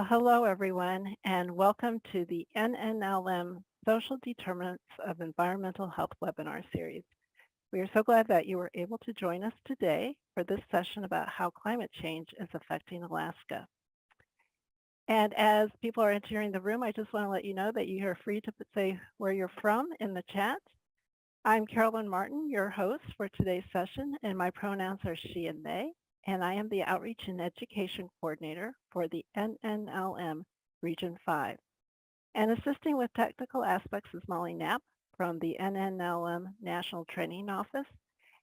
Well, hello everyone, and welcome to the NNLM Social Determinants of Environmental Health webinar series. We are so glad that you were able to join us today for this session about how climate change is affecting Alaska. And as people are entering the room, I just want to let you know that you are free to say where you're from in the chat. I'm Carolyn Martin, your host for today's session, and my pronouns are she and they. And I am the Outreach and Education Coordinator for the NNLM Region 5. And assisting with technical aspects is Molly Knapp from the NNLM National Training Office,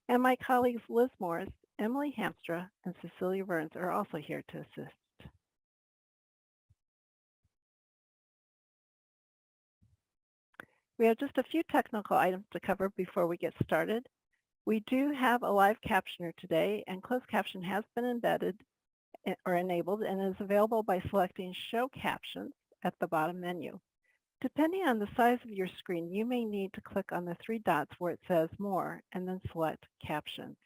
and my colleagues Liz Morris, Emily Hamstra, and Cecilia Burns are also here to assist. We have just a few technical items to cover before we get started. We do have a live captioner today, and closed caption has been embedded or enabled and is available by selecting Show Captions at the bottom menu. Depending on the size of your screen, you may need to click on the three dots where it says More and then select Captions.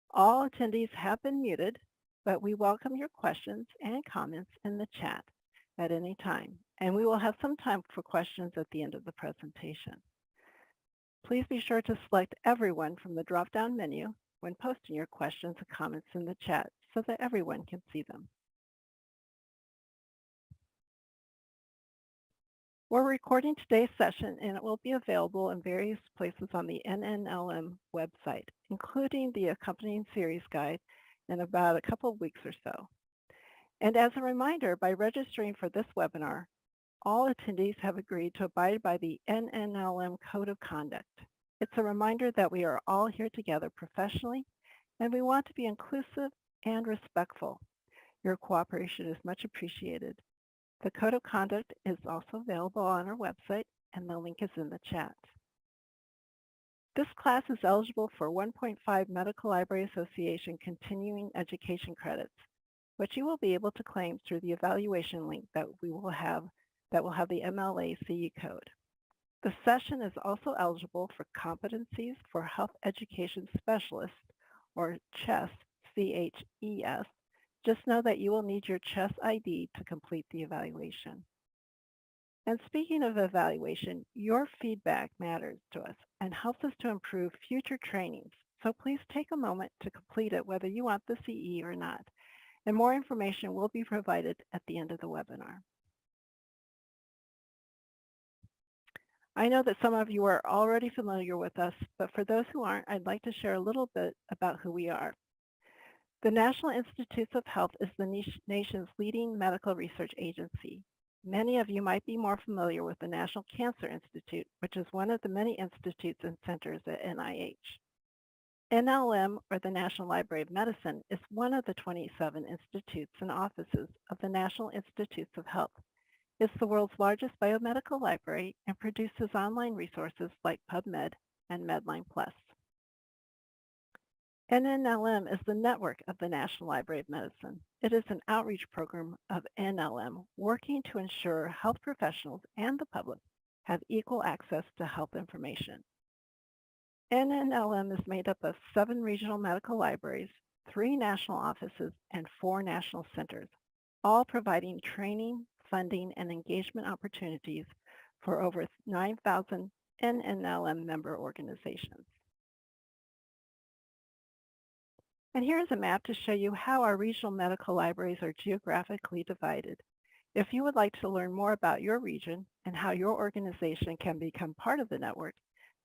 All attendees have been muted, but we welcome your questions and comments in the chat at any time, and we will have some time for questions at the end of the presentation. Please be sure to select Everyone from the drop-down menu when posting your questions and comments in the chat so that everyone can see them. We're recording today's session and it will be available in various places on the NNLM website, including the accompanying series guide in about a couple of weeks or so. And as a reminder, by registering for this webinar, all attendees have agreed to abide by the NNLM Code of Conduct. It's a reminder that we are all here together professionally, and we want to be inclusive and respectful. Your cooperation is much appreciated. The Code of Conduct is also available on our website, and the link is in the chat. This class is eligible for 1.5 Medical Library Association continuing education credits, which you will be able to claim through the evaluation link that will have the MLA CE code. The session is also eligible for competencies for health education specialists, or CHES, C-H-E-S. Just know that you will need your CHES ID to complete the evaluation. And speaking of evaluation, your feedback matters to us and helps us to improve future trainings. So please take a moment to complete it whether you want the CE or not. And more information will be provided at the end of the webinar. I know that some of you are already familiar with us, but for those who aren't, I'd like to share a little bit about who we are. The National Institutes of Health is the nation's leading medical research agency. Many of you might be more familiar with the National Cancer Institute, which is one of the many institutes and centers at NIH. NLM, or the National Library of Medicine, is one of the 27 institutes and offices of the National Institutes of Health. It's the world's largest biomedical library and produces online resources like PubMed and Medline Plus. NNLM is the network of the National Library of Medicine. It is an outreach program of NLM working to ensure health professionals and the public have equal access to health information. NNLM is made up of 7 regional medical libraries, 3 national offices, and 4 national centers, all providing training, funding, and engagement opportunities for over 9,000 NNLM member organizations. And here's a map to show you how our regional medical libraries are geographically divided. If you would like to learn more about your region and how your organization can become part of the network,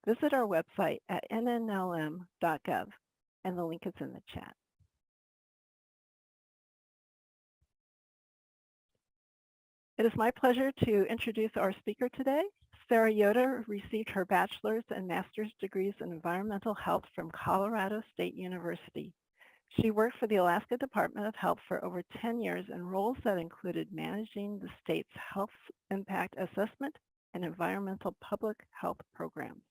visit our website at nnlm.gov, and the link is in the chat. It is my pleasure to introduce our speaker today. Sarah Yoder received her bachelor's and master's degrees in environmental health from Colorado State University. She worked for the Alaska Department of Health for over 10 years in roles that included managing the state's health impact assessment and environmental public health programs.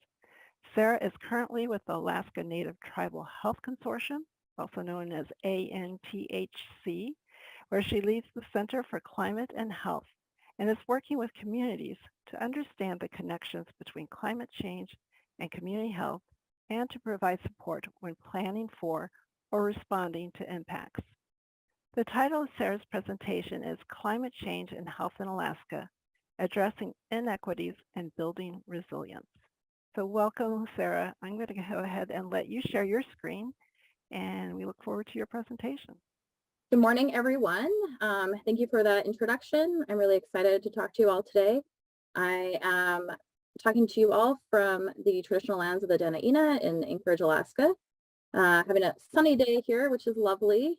Sarah is currently with the Alaska Native Tribal Health Consortium, also known as ANTHC, where she leads the Center for Climate and Health and is working with communities to understand the connections between climate change and community health and to provide support when planning for or responding to impacts. The title of Sarah's presentation is Climate Change and Health in Alaska, Addressing Inequities and Building Resilience. So welcome, Sarah. I'm going to go ahead and let you share your screen, and we look forward to your presentation. Good morning, everyone. Thank you for that introduction. I'm really excited to talk to you all today. I am talking to you all from the traditional lands of the Dena'ina in Anchorage, Alaska. Having a sunny day here, which is lovely.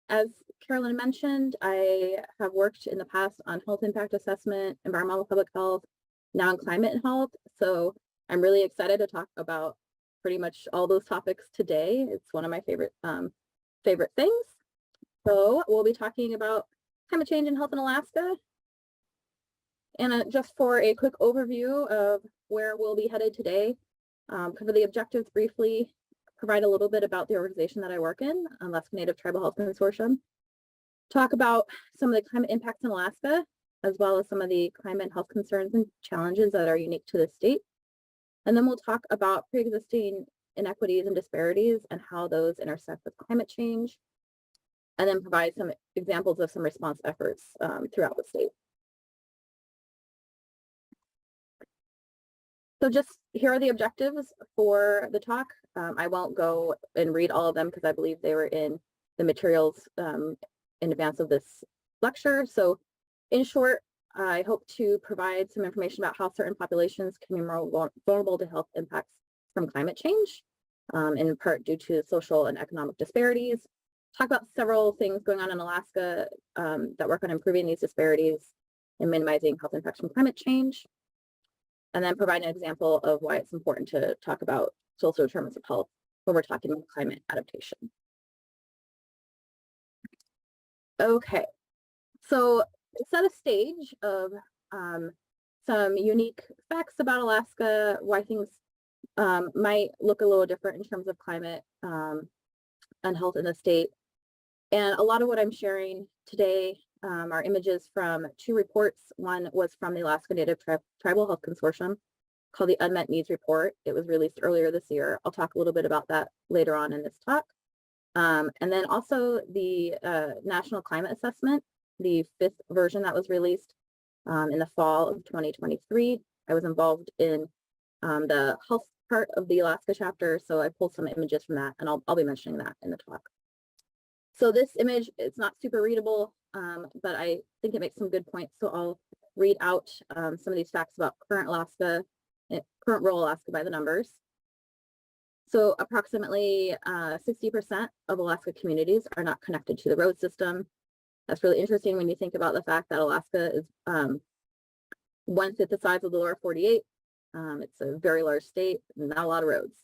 As Carolyn mentioned, I have worked in the past on health impact assessment, environmental public health, now in climate and health. So I'm really excited to talk about pretty much all those topics today. It's one of my favorite things. So we'll be talking about climate change and health in Alaska. And just for a quick overview of where we'll be headed today, cover the objectives briefly, provide a little bit about the organization that I work in, Alaska Native Tribal Health Consortium, talk about some of the climate impacts in Alaska, as well as some of the climate and health concerns and challenges that are unique to the state. And then we'll talk about pre-existing inequities and disparities and how those intersect with climate change, and then provide some examples of some response efforts throughout the state. So just here are the objectives for the talk. I won't go and read all of them because I believe they were in the materials in advance of this lecture. So in short, I hope to provide some information about how certain populations can be more vulnerable to health impacts from climate change, in part due to social and economic disparities. Talk about several things going on in Alaska that work on improving these disparities and minimizing health impacts from climate change. And then provide an example of why it's important to talk about social determinants of health when we're talking about climate adaptation. Okay, so set a stage of some unique facts about Alaska, why things might look a little different in terms of climate and health in the state. And a lot of what I'm sharing today are images from two reports. One was from the Alaska Native Tribal Health Consortium called the Unmet Needs Report. It was released earlier this year. I'll talk a little bit about that later on in this talk. And then also the National Climate Assessment, the 5th version that was released in the fall of 2023. I was involved in the health part of the Alaska chapter, so I pulled some images from that, and I'll be mentioning that in the talk. So this image, it's not super readable, but I think it makes some good points. So I'll read out some of these facts about current rural Alaska by the numbers. So approximately 60% of Alaska communities are not connected to the road system. That's really interesting when you think about the fact that Alaska is 1/5 the size of the lower 48. It's a very large state, not a lot of roads.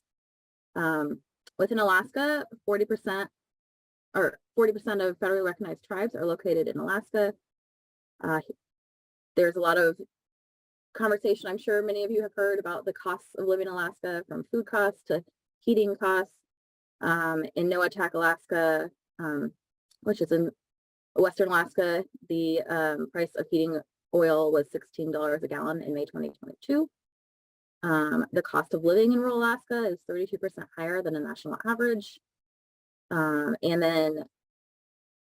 Within Alaska, 40% of federally recognized tribes are located in Alaska. There's a lot of conversation, I'm sure many of you have heard, about the costs of living in Alaska, from food costs to heating costs. In Noatak, Alaska, which is in Western Alaska, the price of heating oil was $16 a gallon in May 2022. The cost of living in rural Alaska is 32% higher than a national average. And then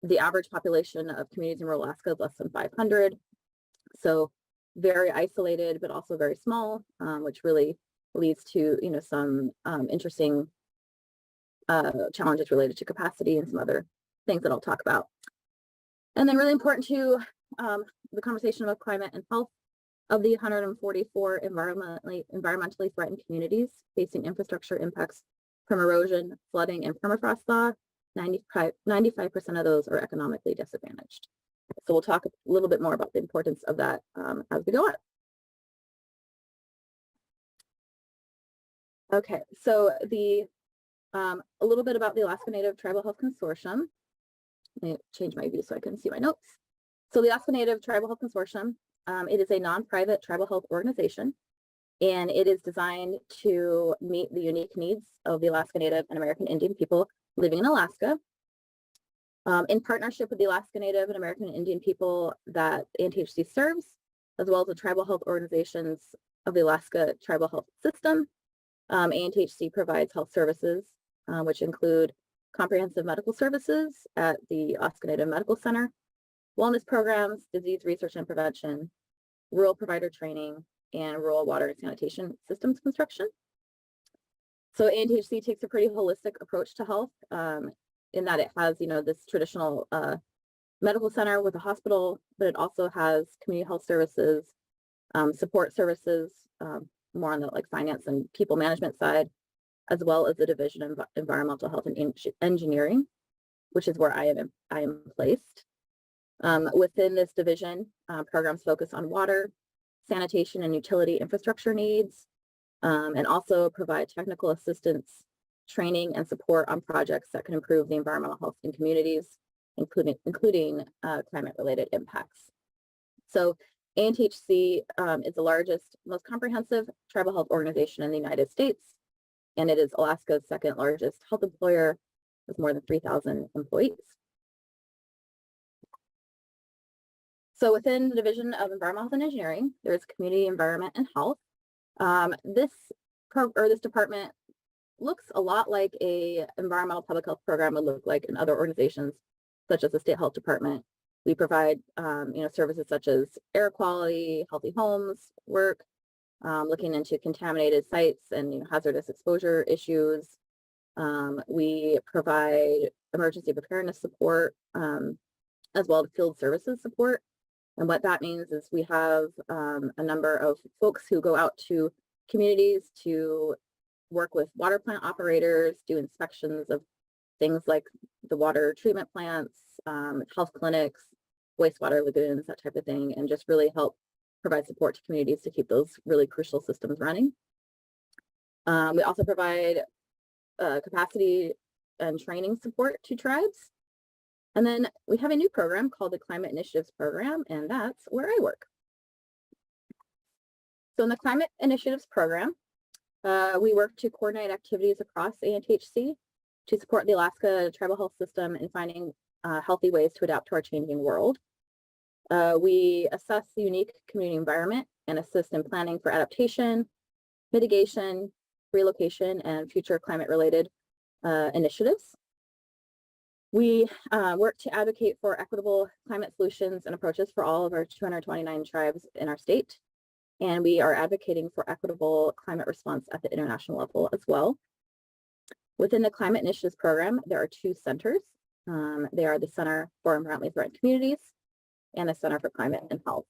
the average population of communities in rural Alaska is less than 500. So very isolated, but also very small, which really leads to some interesting challenges related to capacity and some other things that I'll talk about. And then really important to the conversation about climate and health, of the 144 environmentally threatened communities facing infrastructure impacts from erosion, flooding, and permafrost thaw, 95% of those are economically disadvantaged. So we'll talk a little bit more about the importance of that as we go on. Okay, so a little bit about the Alaska Native Tribal Health Consortium. Let me change my view so I can see my notes. So the Alaska Native Tribal Health Consortium, it is a non-private tribal health organization, and it is designed to meet the unique needs of the Alaska Native and American Indian people living in Alaska. In partnership with the Alaska Native and American Indian people that ANTHC serves, as well as the tribal health organizations of the Alaska Tribal Health System, ANTHC provides health services, which include comprehensive medical services at the Alaska Native Medical Center, wellness programs, disease research and prevention, rural provider training, and rural water and sanitation systems construction. So ANTHC takes a pretty holistic approach to health in that it has, this traditional medical center with a hospital, but it also has community health services, support services, more on the finance and people management side, as well as the division of environmental health and engineering, which is where I am placed. Within this division, programs focus on water, sanitation, and utility infrastructure needs, and also provide technical assistance, training, and support on projects that can improve the environmental health in communities, including climate-related impacts. So ANTHC is the largest, most comprehensive tribal health organization in the United States, and it is Alaska's second largest health employer with more than 3,000 employees. So within the Division of Environmental Health and Engineering, there's Community Environment and Health. This department looks a lot like a environmental public health program would look like in other organizations, such as the State Health Department. We provide, services such as air quality, healthy homes work, looking into contaminated sites and hazardous exposure issues. We provide emergency preparedness support, as well as field services support. And what that means is we have a number of folks who go out to communities to work with water plant operators, do inspections of things like the water treatment plants, health clinics, wastewater lagoons, that type of thing, and just really help provide support to communities to keep those really crucial systems running. We also provide capacity and training support to tribes. And then we have a new program called the Climate Initiatives Program, and that's where I work. So in the Climate Initiatives Program, we work to coordinate activities across ANTHC to support the Alaska tribal health system in finding healthy ways to adapt to our changing world. We assess the unique community environment and assist in planning for adaptation, mitigation, relocation, and future climate-related initiatives. We work to advocate for equitable climate solutions and approaches for all of our 229 tribes in our state. And we are advocating for equitable climate response at the international level as well. Within the Climate Initiatives Program, there are two centers. They are the Center for Environmentally Threatened Communities and the Center for Climate and Health.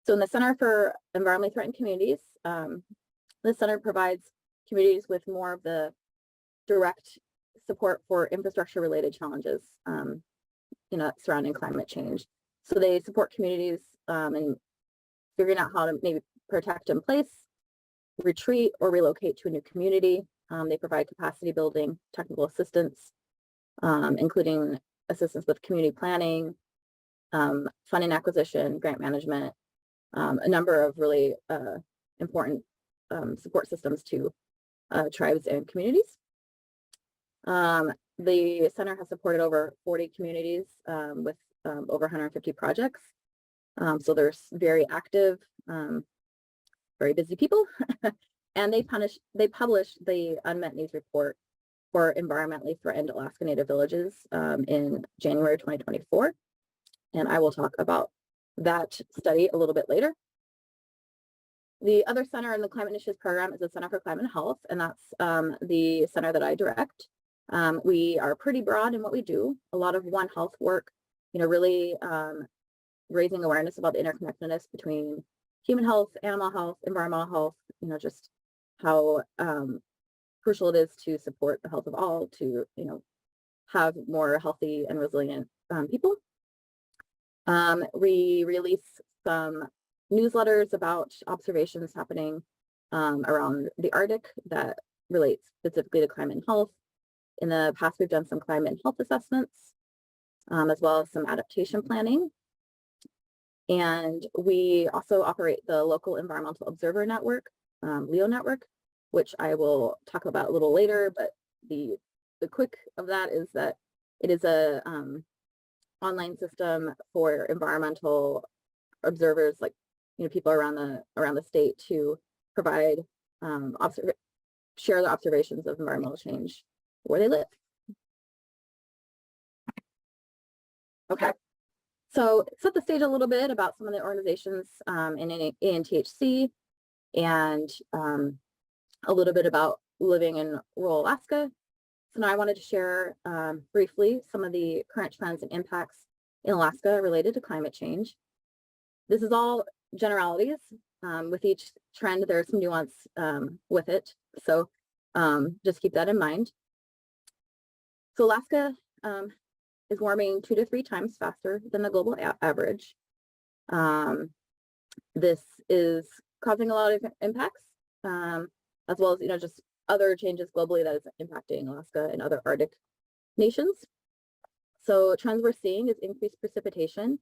So in the Center for Environmentally Threatened Communities, the center provides communities with more of the direct support for infrastructure-related challenges, surrounding climate change. So they support communities in figuring out how to maybe protect in place, retreat, or relocate to a new community. They provide capacity building, technical assistance, including assistance with community planning, funding acquisition, grant management, a number of really important support systems to tribes and communities. The center has supported over 40 communities with over 150 projects. So there's very active, very busy people. And they published the Unmet Needs Report for environmentally threatened Alaska Native villages in January 2024. And I will talk about that study a little bit later. The other center in the Climate Initiatives Program is the Center for Climate and Health, and that's the center that I direct. We are pretty broad in what we do. A lot of One Health work, really raising awareness about the interconnectedness between human health, animal health, environmental health, just how crucial it is to support the health of all, to, have more healthy and resilient people. We release some newsletters about observations happening around the Arctic that relate specifically to climate and health. In the past, we've done some climate and health assessments, as well as some adaptation planning. And we also operate the Local Environmental Observer Network, LEO network, which I will talk about a little later, but the quick of that is that it is a online system for environmental observers, like people around the state, to provide share their observations of environmental change where they live. Okay, so set the stage a little bit about some of the organizations in ANTHC and a little bit about living in rural Alaska. So now I wanted to share briefly some of the current trends and impacts in Alaska related to climate change. This is all generalities. With each trend, there's some nuance with it. So just keep that in mind. So Alaska is warming 2 to 3 times faster than the global average. This is causing a lot of impacts, as well as just other changes globally that is impacting Alaska and other Arctic nations. So trends we're seeing is increased precipitation,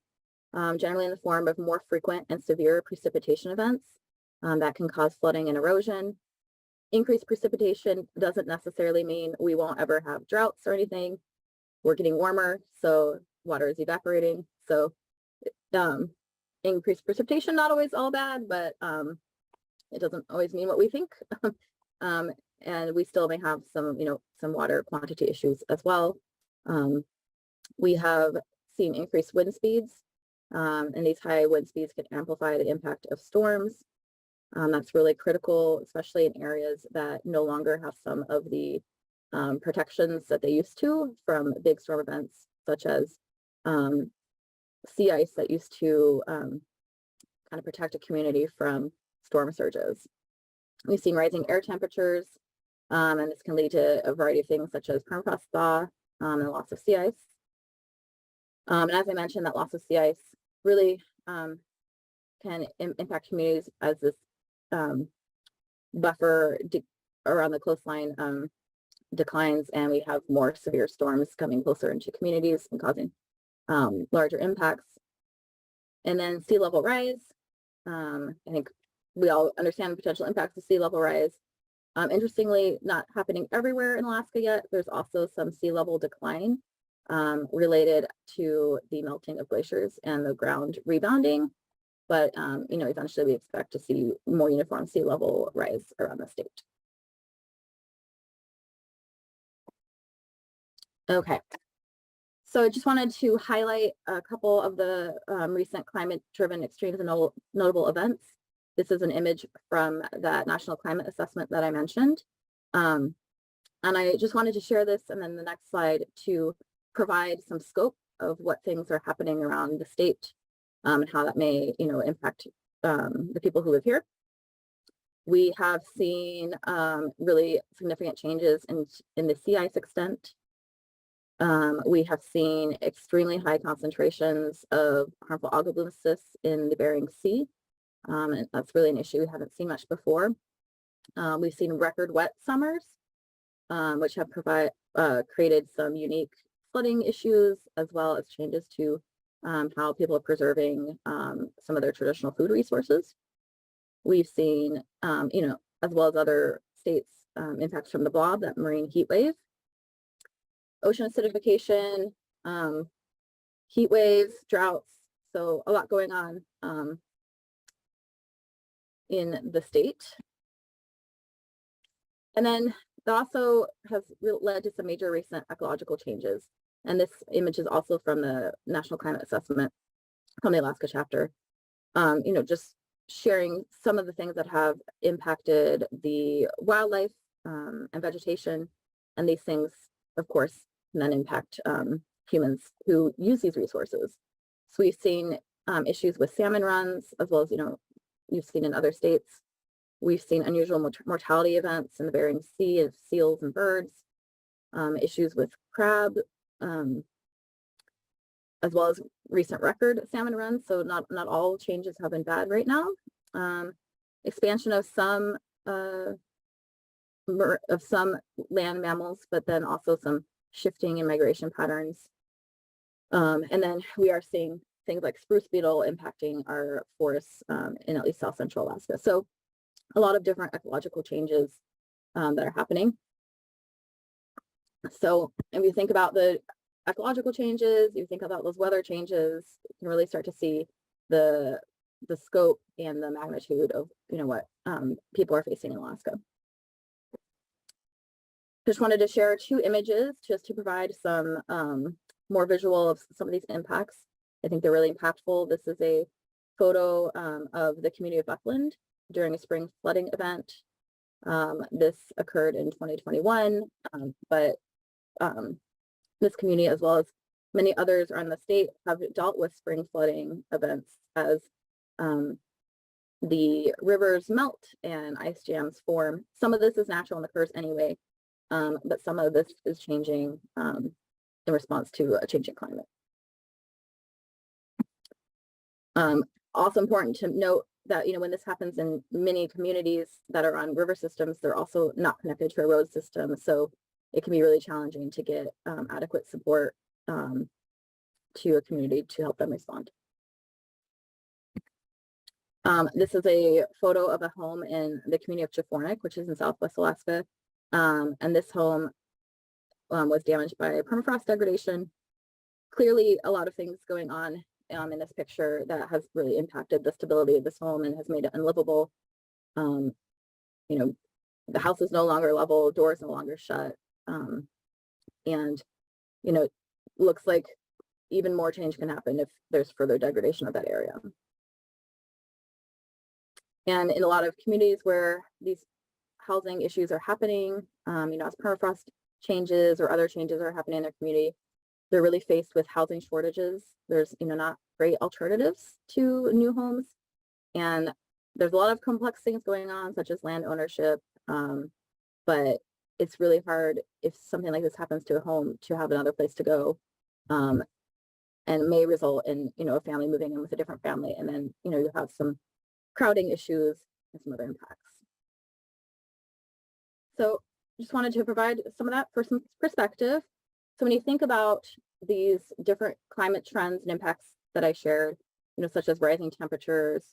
generally in the form of more frequent and severe precipitation events that can cause flooding and erosion. Increased precipitation doesn't necessarily mean we won't ever have droughts or anything. We're getting warmer, so water is evaporating. So increased precipitation, not always all bad, but it doesn't always mean what we think. And we still may have some, some water quantity issues as well. We have seen increased wind speeds, and these high wind speeds can amplify the impact of storms. That's really critical, especially in areas that no longer have some of the protections that they used to from big storm events, such as sea ice that used to kind of protect a community from storm surges. We've seen rising air temperatures, and this can lead to a variety of things such as permafrost thaw and loss of sea ice. And as I mentioned, that loss of sea ice really can impact communities as this buffer around the coastline declines, and we have more severe storms coming closer into communities and causing larger impacts. And then sea level rise. I think we all understand the potential impacts of sea level rise. Interestingly, not happening everywhere in Alaska yet. There's also some sea level decline related to the melting of glaciers and the ground rebounding. But, eventually we expect to see more uniform sea level rise around the state. Okay. So I just wanted to highlight a couple of the recent climate-driven extremes and notable events. This is an image from that national climate assessment that I mentioned. And I just wanted to share this, and then the next slide, to provide some scope of what things are happening around the state and how that may, impact the people who live here. We have seen really significant changes in the sea ice extent. We have seen extremely high concentrations of harmful algal bloom cysts in the Bering Sea. And that's really an issue we haven't seen much before. We've seen record wet summers, which have created some unique flooding issues, as well as changes to how people are preserving some of their traditional food resources. We've seen, as well as other states, impacts from the blob, that marine heat wave. Ocean acidification, heat waves, droughts, so a lot going on in the state. And then that also has led to some major recent ecological changes. And this image is also from the National Climate Assessment from the Alaska chapter. Just sharing some of the things that have impacted the wildlife and vegetation, and these things, of course, can then impact humans who use these resources. So we've seen issues with salmon runs, as well as, you've seen in other states. We've seen unusual mortality events in the Bering Sea of seals and birds, issues with crab, as well as recent record salmon runs. So not all changes have been bad right now. Expansion of some land mammals, but then also some shifting in migration patterns. And then we are seeing things like spruce beetle impacting our forests in at least South Central Alaska. So a lot of different ecological changes that are happening. So if you think about the ecological changes, you think about those weather changes, you can really start to see the scope and the magnitude of what people are facing in Alaska. Just wanted to share 2 images just to provide some more visual of some of these impacts. I think they're really impactful. This is a photo of the community of Buckland during a spring flooding event. This occurred in 2021, but this community, as well as many others around the state, have dealt with spring flooding events as the rivers melt and ice jams form. Some of this is natural and occurs anyway, but some of this is changing in response to a changing climate. Also important to note that, when this happens in many communities that are on river systems, they're also not connected to a road system. So it can be really challenging to get adequate support to a community to help them respond. This is a photo of a home in the community of Chafornik, which is in Southwest Alaska. And this home was damaged by permafrost degradation. Clearly, a lot of things going on in this picture that has really impacted the stability of this home and has made it unlivable. The house is no longer level, doors no longer shut, and looks like even more change can happen if there's further degradation of that area. And in a lot of communities where these housing issues are happening, as permafrost changes or other changes are happening in their community, they're really faced with housing shortages. There's, not great alternatives to new homes. And there's a lot of complex things going on, such as land ownership. But it's really hard if something like this happens to a home to have another place to go. And may result in, a family moving in with a different family. And then, you have some crowding issues and some other impacts. So just wanted to provide some of that for some perspective. So when you think about these different climate trends and impacts that I shared, such as rising temperatures,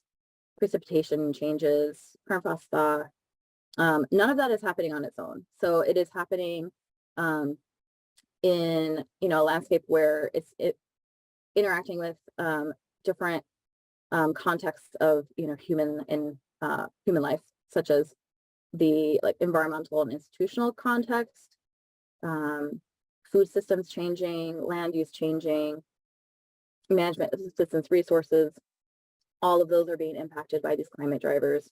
precipitation changes, permafrost thaw, none of that is happening on its own. So it is happening in, a landscape where it's interacting with different contexts of, human life, such as the environmental and institutional context, food systems changing, land use changing, management of subsistence resources. All of those are being impacted by these climate drivers.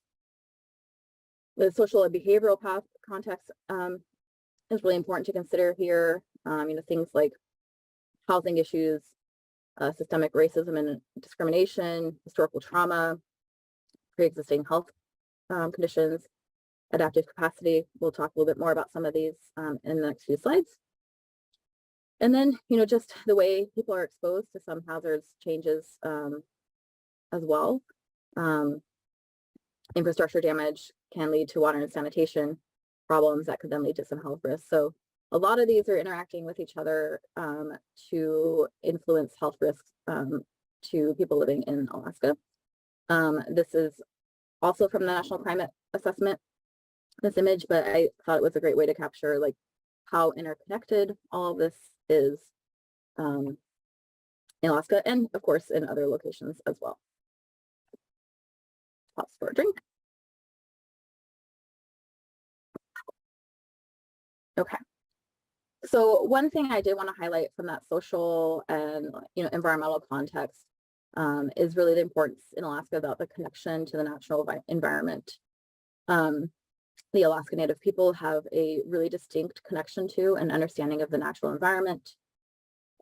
The social and behavioral context is really important to consider here. Things like housing issues, systemic racism and discrimination, historical trauma, pre-existing health conditions, adaptive capacity. We'll talk a little bit more about some of these in the next few slides. And then, just the way people are exposed to some hazards changes as well. Infrastructure damage can lead to water and sanitation problems that could then lead to some health risks. So a lot of these are interacting with each other to influence health risks to people living in Alaska. This is also from the National Climate Assessment, this image, but I thought it was a great way to capture how interconnected all of this is in Alaska and of course in other locations as well. Pause for a drink. Okay. So one thing I did want to highlight from that social and environmental context is really the importance in Alaska about the connection to the natural environment. The Alaska Native people have a really distinct connection to and understanding of the natural environment.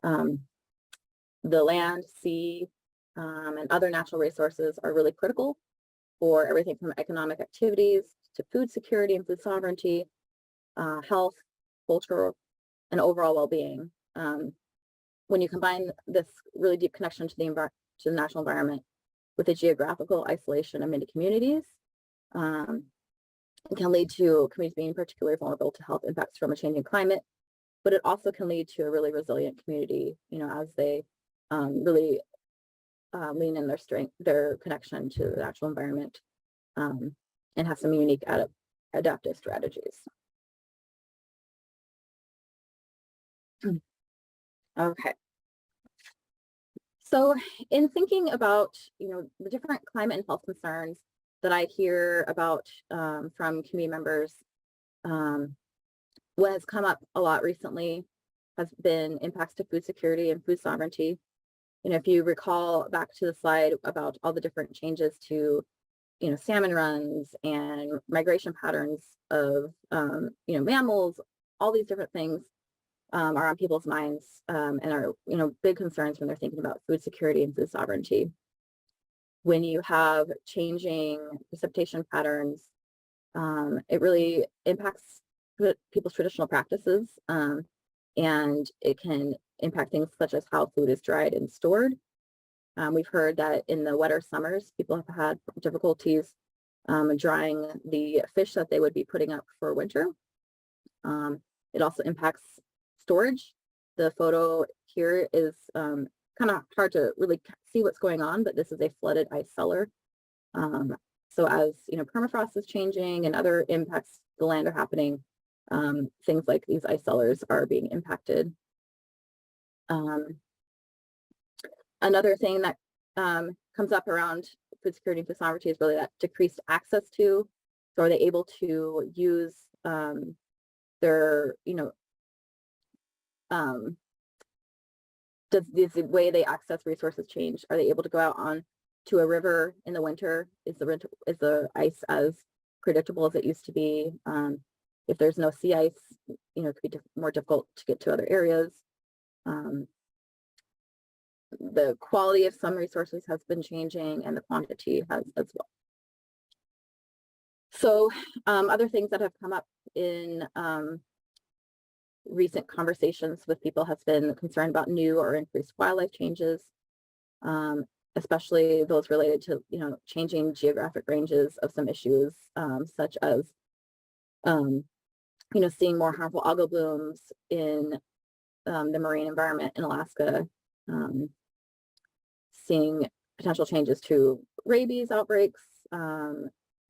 The land, sea, and other natural resources are really critical for everything from economic activities to food security and food sovereignty, health, culture, and overall well-being. When you combine this really deep connection to the natural environment with the geographical isolation of many communities, it can lead to communities being particularly vulnerable to health impacts from a changing climate, but it also can lead to a really resilient community, as they really lean in their connection to the natural environment and have some unique adaptive strategies. Okay. So in thinking about, the different climate and health concerns that I hear about from community members, what has come up a lot recently has been impacts to food security and food sovereignty. If you recall back to the slide about all the different changes to, salmon runs and migration patterns of, mammals, all these different things are on people's minds and are, big concerns when they're thinking about food security and food sovereignty. When you have changing precipitation patterns, it really impacts people's traditional practices, and it can impact things such as how food is dried and stored. We've heard that in the wetter summers, people have had difficulties drying the fish that they would be putting up for winter. It also impacts storage. The photo here is kind of hard to really see what's going on, but this is a flooded ice cellar. So as permafrost is changing and other impacts to the land are happening, things like these ice cellars are being impacted. Another thing that comes up around food security and food sovereignty is really that decreased access to. So are they able to use their, does the way they access resources change? Are they able to go out on to a river in the winter? Is the ice as predictable as it used to be? If there's no sea ice, it could be more difficult to get to other areas. The quality of some resources has been changing and the quantity has as well. So other things that have come up in recent conversations with people has been concerned about new or increased wildlife changes, especially those related to, changing geographic ranges of some issues, such as, seeing more harmful algal blooms in the marine environment in Alaska, seeing potential changes to rabies outbreaks,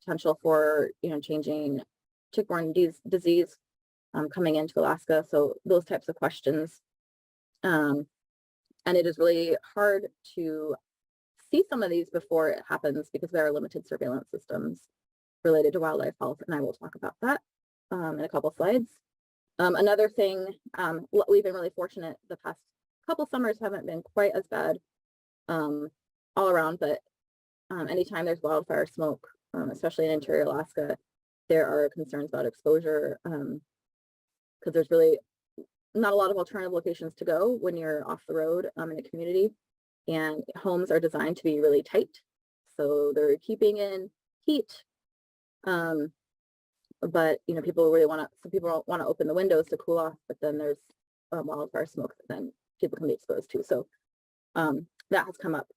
potential for, changing tick-borne disease coming into Alaska. So those types of questions. And it is really hard to see some of these before it happens because there are limited surveillance systems related to wildlife health. And I will talk about that in a couple slides. Another thing, we've been really fortunate the past couple summers haven't been quite as bad all around, but anytime there's wildfire smoke, especially in interior Alaska, there are concerns about exposure because there's really not a lot of alternative locations to go when you're off the road in a community, and homes are designed to be really tight, so they're keeping in heat. But people really some people want to open the windows to cool off, but then there's wildfire smoke that then people can be exposed to. So that has come up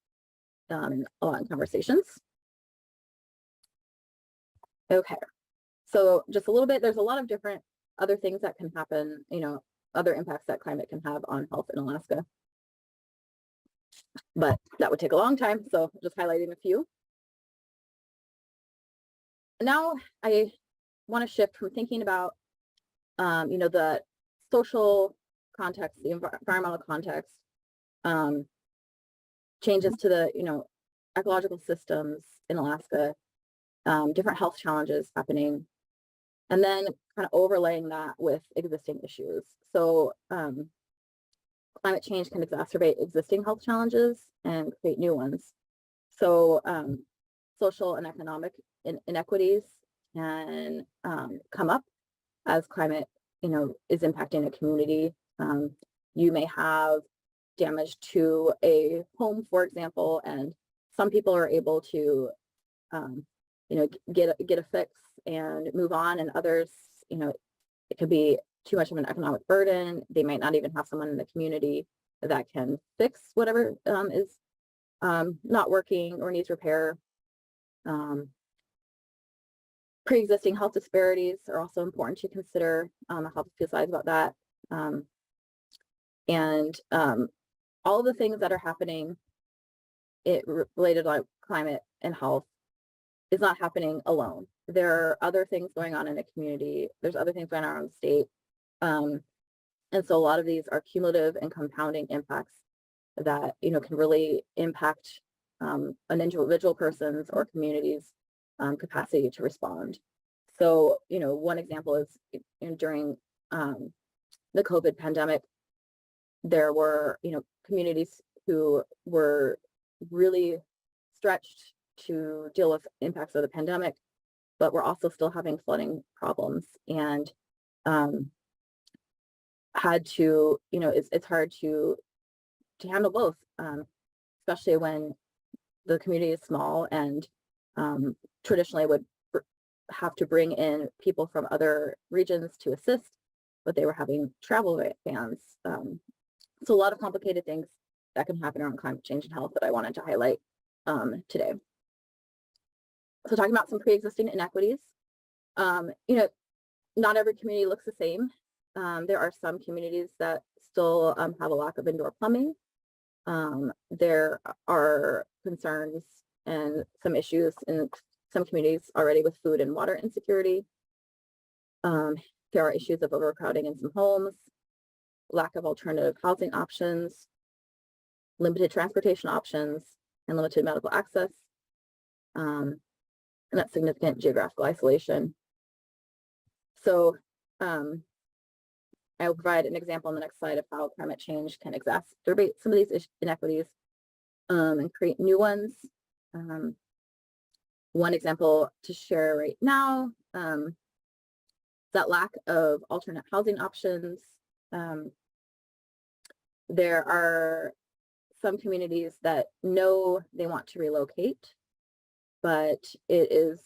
a lot in conversations. Okay, so just a little bit, there's a lot of different other things that can happen, other impacts that climate can have on health in Alaska. But that would take a long time, so just highlighting a few. Now I want to shift from thinking about, the social context, the environmental context, changes to the, ecological systems in Alaska, different health challenges happening, and then kind of overlaying that with existing issues. So climate change can exacerbate existing health challenges and create new ones. So social and economic inequities can come up as climate, is impacting a community. You may have damage to a home, for example, and some people are able to, get a fix and move on, and others, it could be too much of an economic burden. They might not even have someone in the community that can fix whatever is not working or needs repair. Pre-existing health disparities are also important to consider. I'll have a few slides about that. And all of the things that are happening related to climate and health is not happening alone. There are other things going on in the community. There's other things going on in the state. And so a lot of these are cumulative and compounding impacts that, can really impact an individual person's or community's capacity to respond. So, one example is during the COVID pandemic, there were, communities who were really stretched to deal with impacts of the pandemic, but we're also still having flooding problems, and had to, it's hard to handle both, especially when the community is small and traditionally would have to bring in people from other regions to assist, but they were having travel bans. So a lot of complicated things that can happen around climate change and health that I wanted to highlight today. So talking about some pre-existing inequities, not every community looks the same. There are some communities that still have a lack of indoor plumbing. There are concerns and some issues in some communities already with food and water insecurity. There are issues of overcrowding in some homes, lack of alternative housing options, limited transportation options, and limited medical access, and that's significant geographical isolation. So I will provide an example on the next slide of how climate change can exacerbate some of these inequities and create new ones. One example to share right now, that lack of alternate housing options. There are some communities that know they want to relocate, but it is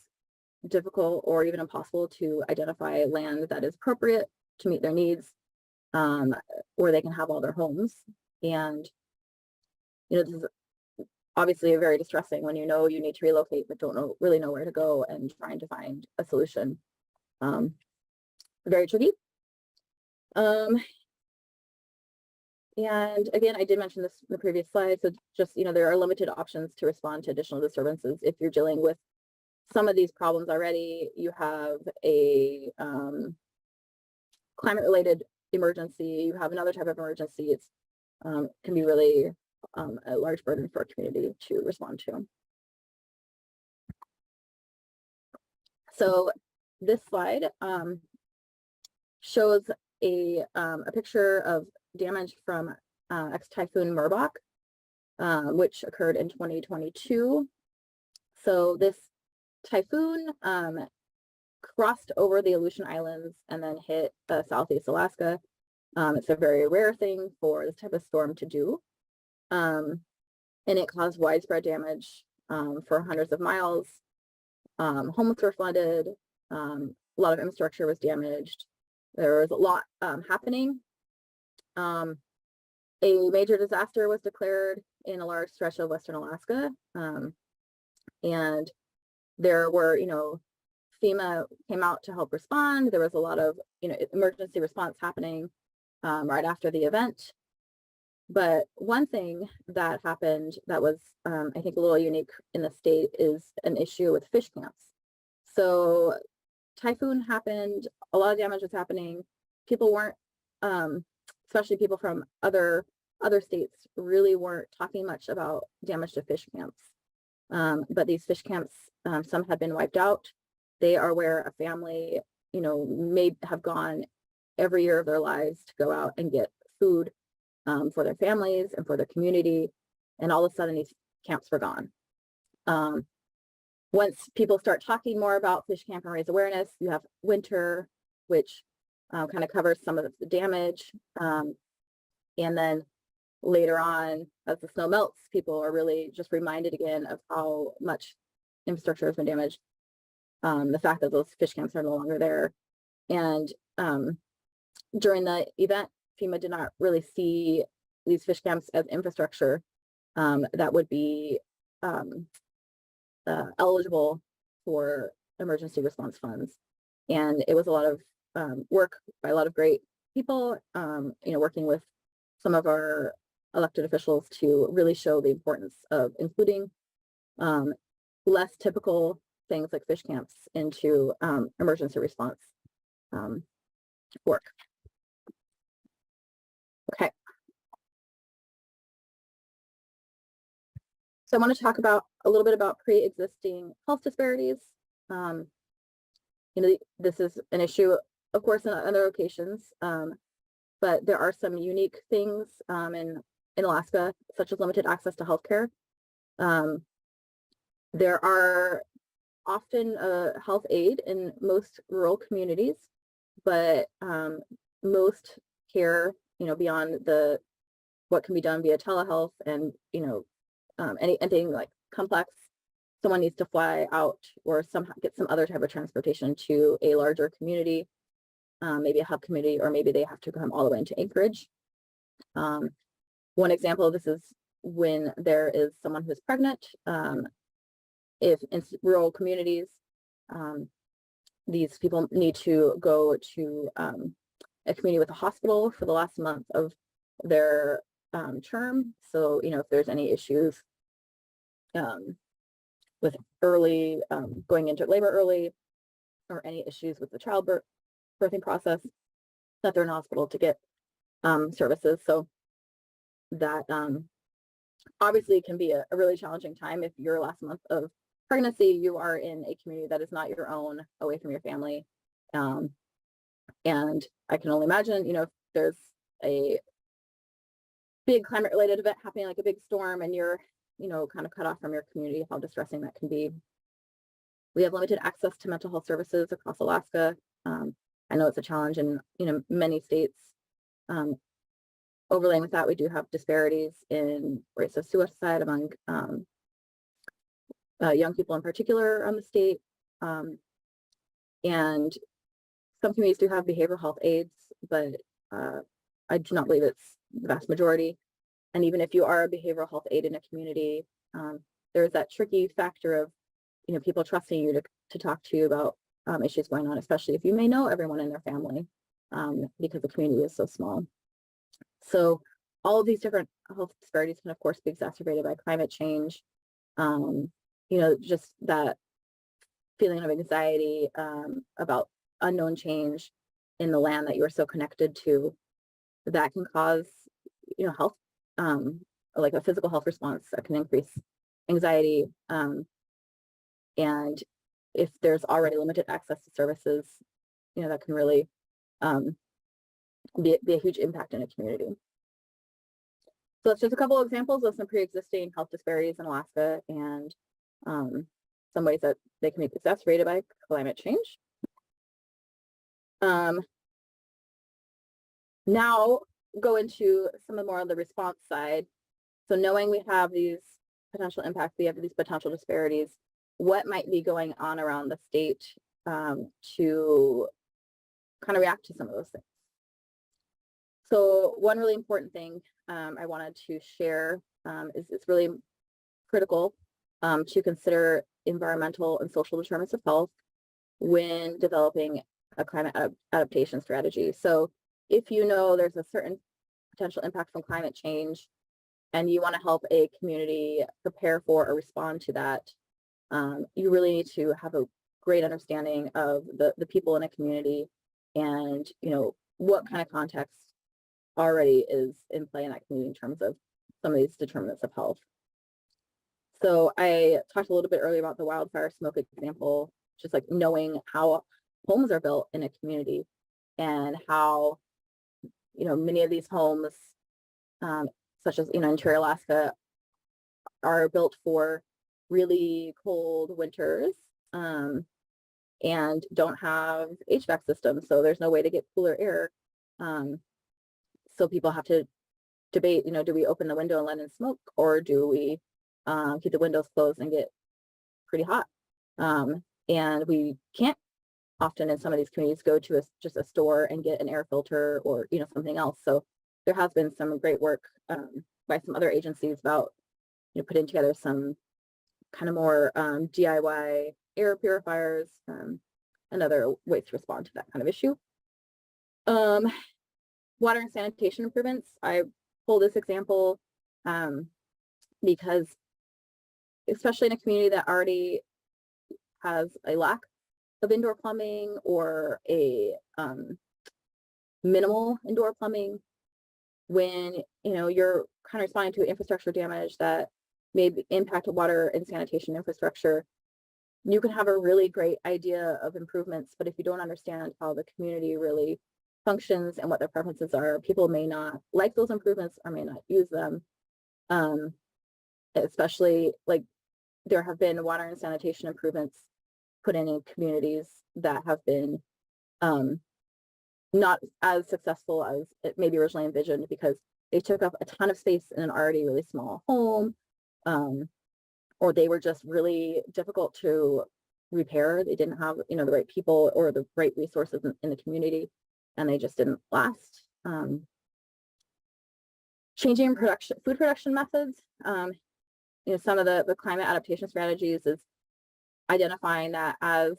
difficult or even impossible to identify land that is appropriate to meet their needs, where they can have all their homes. And this is obviously very distressing when you know you need to relocate but don't really know where to go and trying to find a solution. Very tricky. And again, I did mention this in the previous slide. So just, there are limited options to respond to additional disturbances. If you're dealing with some of these problems already, you have a climate-related emergency, you have another type of emergency, it's can be really a large burden for a community to respond to. So this slide shows a picture of damage from ex-typhoon Merbok, which occurred in 2022. So this typhoon crossed over the Aleutian Islands and then hit Southeast Alaska. It's a very rare thing for this type of storm to do. And it caused widespread damage for hundreds of miles. Homes were flooded. A lot of infrastructure was damaged. There was a lot happening. A major disaster was declared in a large stretch of Western Alaska. And there were, FEMA came out to help respond. There was a lot of, emergency response happening right after the event. But one thing that happened that was, I think, a little unique in the state is an issue with fish camps. So typhoon happened, a lot of damage was happening. People weren't, especially people from other states, really weren't talking much about damage to fish camps. But these fish camps, some had been wiped out. They are where a family, may have gone every year of their lives to go out and get food for their families and for their community. And all of a sudden, these camps were gone. Once people start talking more about fish camp and raise awareness, you have winter, which kind of covers some of the damage. And then later on, as the snow melts, people are really just reminded again of how much infrastructure has been damaged. The fact that those fish camps are no longer there. And during the event, FEMA did not really see these fish camps as infrastructure that would be eligible for emergency response funds. And it was a lot of work by a lot of great people, working with some of our elected officials to really show the importance of including less typical things like fish camps into emergency response work. Okay. So I want to talk about a little bit about pre-existing health disparities. This is an issue of course, in other locations, but there are some unique things in Alaska, such as limited access to healthcare. There are often a health aid in most rural communities, but most care, beyond what can be done via telehealth and, anything like complex, someone needs to fly out or get some other type of transportation to a larger community, maybe a hub community, or maybe they have to come all the way into Anchorage. One example of this is when there is someone who's pregnant. If in rural communities, these people need to go to a community with a hospital for the last month of their term. So, if there's any issues with early, going into labor early, or any issues with the birthing process, that they're in hospital to get services. So that obviously can be a really challenging time if your last month of pregnancy, you are in a community that is not your own, away from your family. And I can only imagine, if there's a big climate related event happening, like a big storm, and you're, kind of cut off from your community, how distressing that can be. We have limited access to mental health services across Alaska. I know it's a challenge in, many states. Overlaying with that, we do have disparities in rates of suicide among young people in particular on the state. And some communities do have behavioral health aides, but I do not believe it's the vast majority. And even if you are a behavioral health aide in a community, there's that tricky factor of, people trusting you to talk to you about issues going on, especially if you may know everyone in their family, because the community is so small. So all of these different health disparities can, of course, be exacerbated by climate change. Just that feeling of anxiety about unknown change in the land that you're so connected to, that can cause, health, like a physical health response that can increase anxiety. And if there's already limited access to services, that can really be a huge impact in a community. So that's just a couple of examples of some pre-existing health disparities in Alaska, and some ways that they can be exacerbated by climate change. Now go into some of more on the response side. So knowing we have these potential impacts, we have these potential disparities, what might be going on around the state to kind of react to some of those things. So one really important thing I wanted to share is it's really critical to consider environmental and social determinants of health when developing a climate adaptation strategy. So if there's a certain potential impact from climate change and you want to help a community prepare for or respond to that, you really need to have a great understanding of the people in a community and, what kind of context already is in play in that community in terms of some of these determinants of health. So I talked a little bit earlier about the wildfire smoke example, just like knowing how homes are built in a community and how, many of these homes, such as, interior Alaska, are built for really cold winters and don't have HVAC systems. So there's no way to get cooler air. So people have to debate, do we open the window and let in smoke, or do we keep the windows closed and get pretty hot? And we can't often in some of these communities go to just a store and get an air filter or, something else. So there has been some great work by some other agencies about, putting together some kind of more DIY air purifiers and other ways to respond to that kind of issue. Water and sanitation improvements. I pull this example because especially in a community that already has a lack of indoor plumbing or a minimal indoor plumbing, when you're kind of responding to infrastructure damage that may impact water and sanitation infrastructure, you can have a really great idea of improvements, but if you don't understand how the community really functions and what their preferences are, people may not like those improvements or may not use them. Especially like there have been water and sanitation improvements put in communities that have been not as successful as it maybe originally envisioned, because they took up a ton of space in an already really small home, or they were just really difficult to repair. They didn't have, the right people or the right resources in the community, and they just didn't last. Changing food production methods. Some of the climate adaptation strategies is identifying that as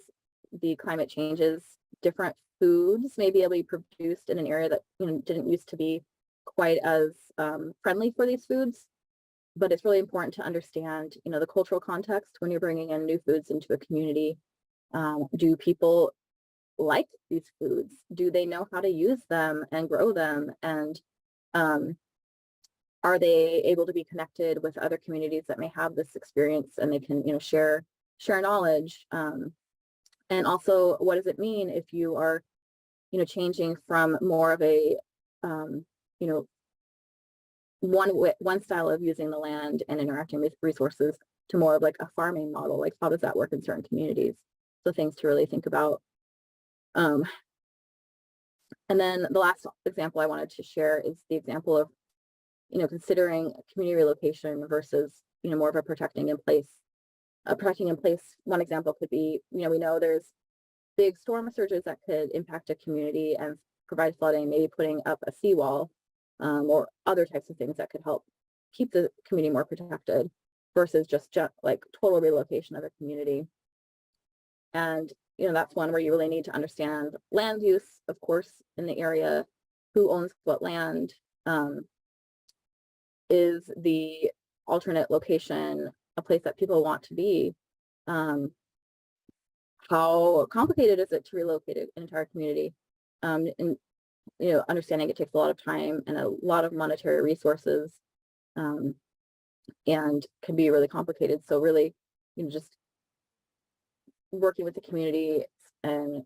the climate changes, different foods may be able to be produced in an area that didn't used to be quite as friendly for these foods. But it's really important to understand, the cultural context when you're bringing in new foods into a community. Do people like these foods? Do they know how to use them and grow them? And are they able to be connected with other communities that may have this experience, and they can, share knowledge? And also, what does it mean if you are, changing from more of a, one style of using the land and interacting with resources to more of like a farming model? Like, how does that work in certain communities? So things to really think about. And then the last example I wanted to share is the example of, considering community relocation versus, more of a protecting in place. One example could be, we know there's big storm surges that could impact a community and provide flooding, maybe putting up a seawall, or other types of things that could help keep the community more protected, versus just like total relocation of a community. And, that's one where you really need to understand land use, of course, in the area, who owns what land, is the alternate location a place that people want to be? How complicated is it to relocate an entire community? And understanding it takes a lot of time and a lot of monetary resources, and can be really complicated. So really, just working with the community and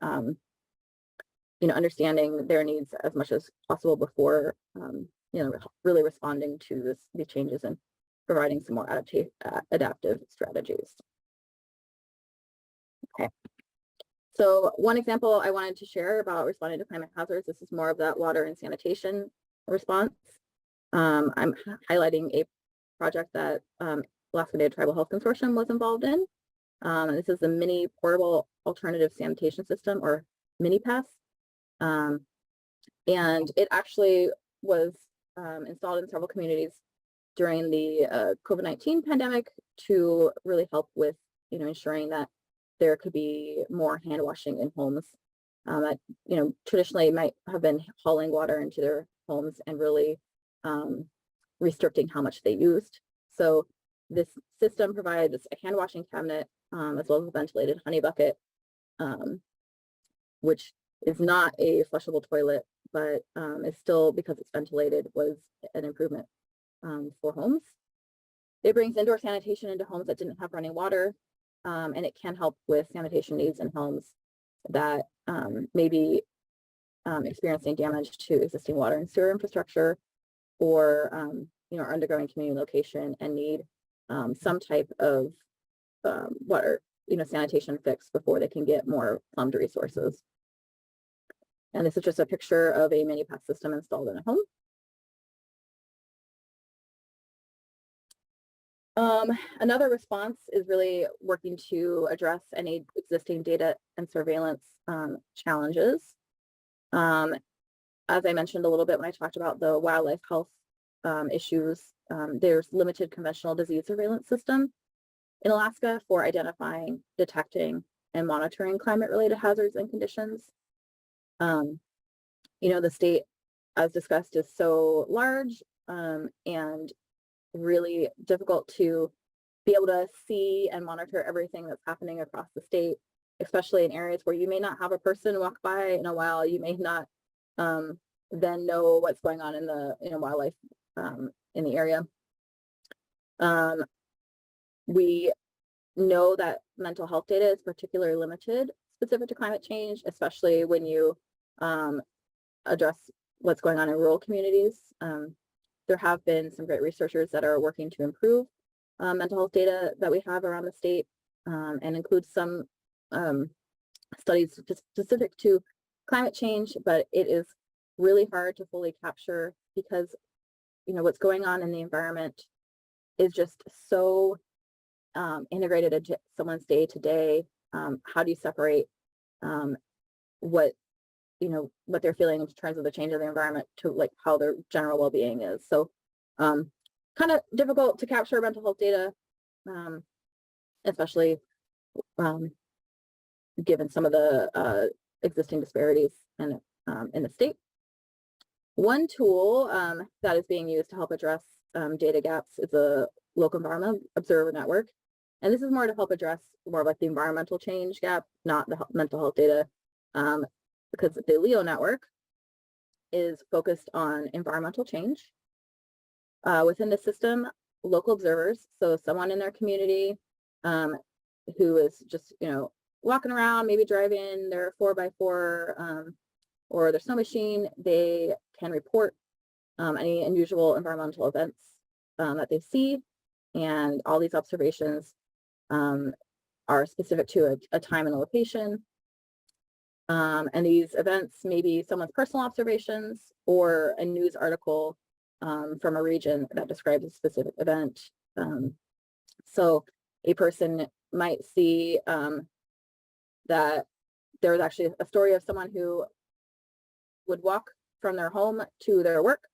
understanding their needs as much as possible before really responding to these changes and providing some more adaptive strategies. Okay. So one example I wanted to share about responding to climate hazards, this is more of that water and sanitation response. I'm highlighting a project that Alaska Native Tribal Health Consortium was involved in. This is the mini portable alternative sanitation system, or mini-PAS. And it actually was installed in several communities during the COVID-19 pandemic to really help with, ensuring that there could be more hand washing in homes that, traditionally might have been hauling water into their homes and really restricting how much they used. So this system provides a hand washing cabinet, as well as a ventilated honey bucket, which is not a flushable toilet, but is still, because it's ventilated, was an improvement for homes. It brings indoor sanitation into homes that didn't have running water, and it can help with sanitation needs in homes that may be experiencing damage to existing water and sewer infrastructure, or are undergoing community location and need some type of water, sanitation fix before they can get more plumbed resources. And this is just a picture of a mini PAS system installed in a home. Another response is really working to address any existing data and surveillance challenges. As I mentioned a little bit when I talked about the wildlife health issues, there's limited conventional disease surveillance system in Alaska for identifying, detecting, and monitoring climate-related hazards and conditions. The state, as discussed, is so large and really difficult to be able to see and monitor everything that's happening across the state, especially in areas where you may not have a person walk by in a while. You may not then know what's going on in the wildlife in the area. We know that mental health data is particularly limited specific to climate change, especially when you address what's going on in rural communities. There have been some great researchers that are working to improve mental health data that we have around the state, and include some studies specific to climate change, but it is really hard to fully capture because, you know, what's going on in the environment is just so integrated into someone's day to day. How do you separate what, you know, what they're feeling in terms of the change of the environment to like how their general well-being is? So kind of difficult to capture mental health data, especially given some of the existing disparities in the state. One tool that is being used to help address data gaps is a local environment observer network. And this is more to help address more like the environmental change gap, not the mental health data, because the LEO network is focused on environmental change. Within the system, local observers, so someone in their community who is just, you know, walking around, maybe driving their 4x4 or their snow machine, they can report any unusual environmental events that they see. And all these observations are specific to a time and a location. And these events may be someone's personal observations or a news article from a region that describes a specific event. So a person might see that there was actually a story of someone who would walk from their home to their work,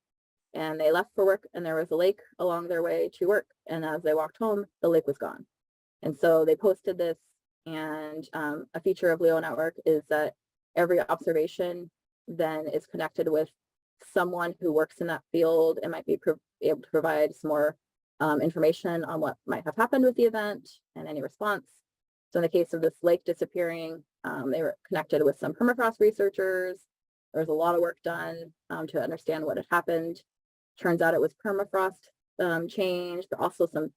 and they left for work and there was a lake along their way to work. And as they walked home, the lake was gone. And so they posted this, and a feature of Leo Network is that every observation then is connected with someone who works in that field and might be able to provide some more information on what might have happened with the event and any response. So in the case of this lake disappearing, they were connected with some permafrost researchers. There was a lot of work done to understand what had happened. Turns out it was permafrost change, but also some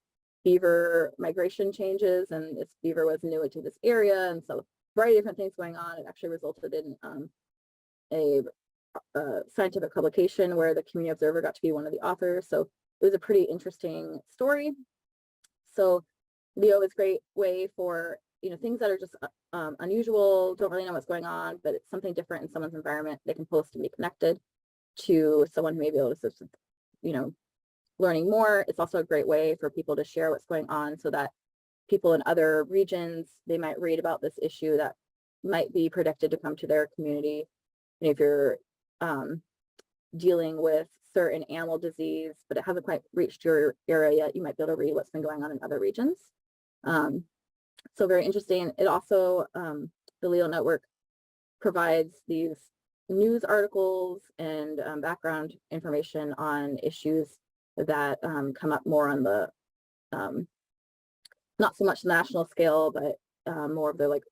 beaver migration changes, and this beaver was new to this area, and so a variety of different things going on. It actually resulted in a scientific publication where the community observer got to be one of the authors. So it was a pretty interesting story. So Leo is a great way for, you know, things that are just unusual, don't really know what's going on, but it's something different in someone's environment. They can post and be connected to someone who may be able to, you know, learning more. It's also a great way for people to share what's going on so that people in other regions, they might read about this issue that might be predicted to come to their community. And if you're dealing with certain animal disease, but it hasn't quite reached your area yet, you might be able to read what's been going on in other regions. So very interesting. It also, the Leo Network provides these news articles and background information on issues that come up more on the, not so much national scale, but more of the like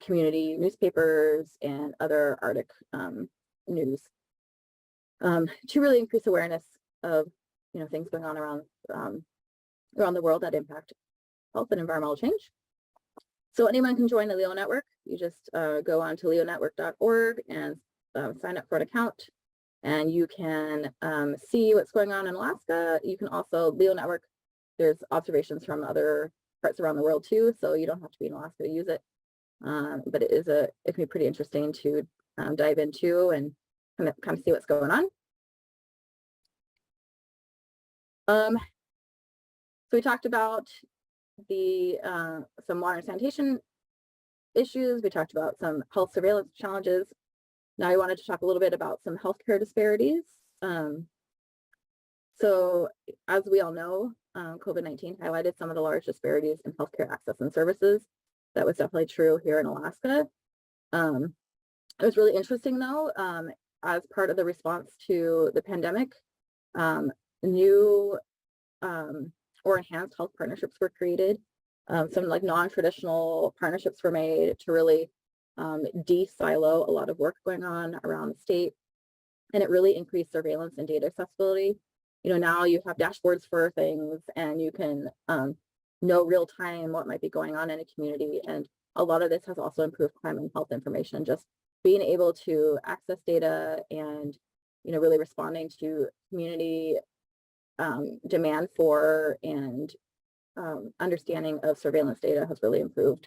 community newspapers and other Arctic news, to really increase awareness of, you know, things going on around the world that impact health and environmental change. So anyone can join the Leo Network. You just go on to leonetwork.org and sign up for an account, and you can see what's going on in Alaska. You can also, Leo Network, there's observations from other parts around the world too, so you don't have to be in Alaska to use it. But it can be pretty interesting to dive into and kind of see what's going on. So we talked about the some water and sanitation issues. We talked about some health surveillance challenges. Now I wanted to talk a little bit about some healthcare disparities. So as we all know, COVID-19 highlighted some of the large disparities in healthcare access and services. That was definitely true here in Alaska. It was really interesting though, as part of the response to the pandemic, new or enhanced health partnerships were created. Some like non-traditional partnerships were made to really de-silo a lot of work going on around the state. And it really increased surveillance and data accessibility. You know, now you have dashboards for things, and you can know real time what might be going on in a community. And a lot of this has also improved climate and health information, just being able to access data and, really responding to community demand for and understanding of surveillance data has really improved,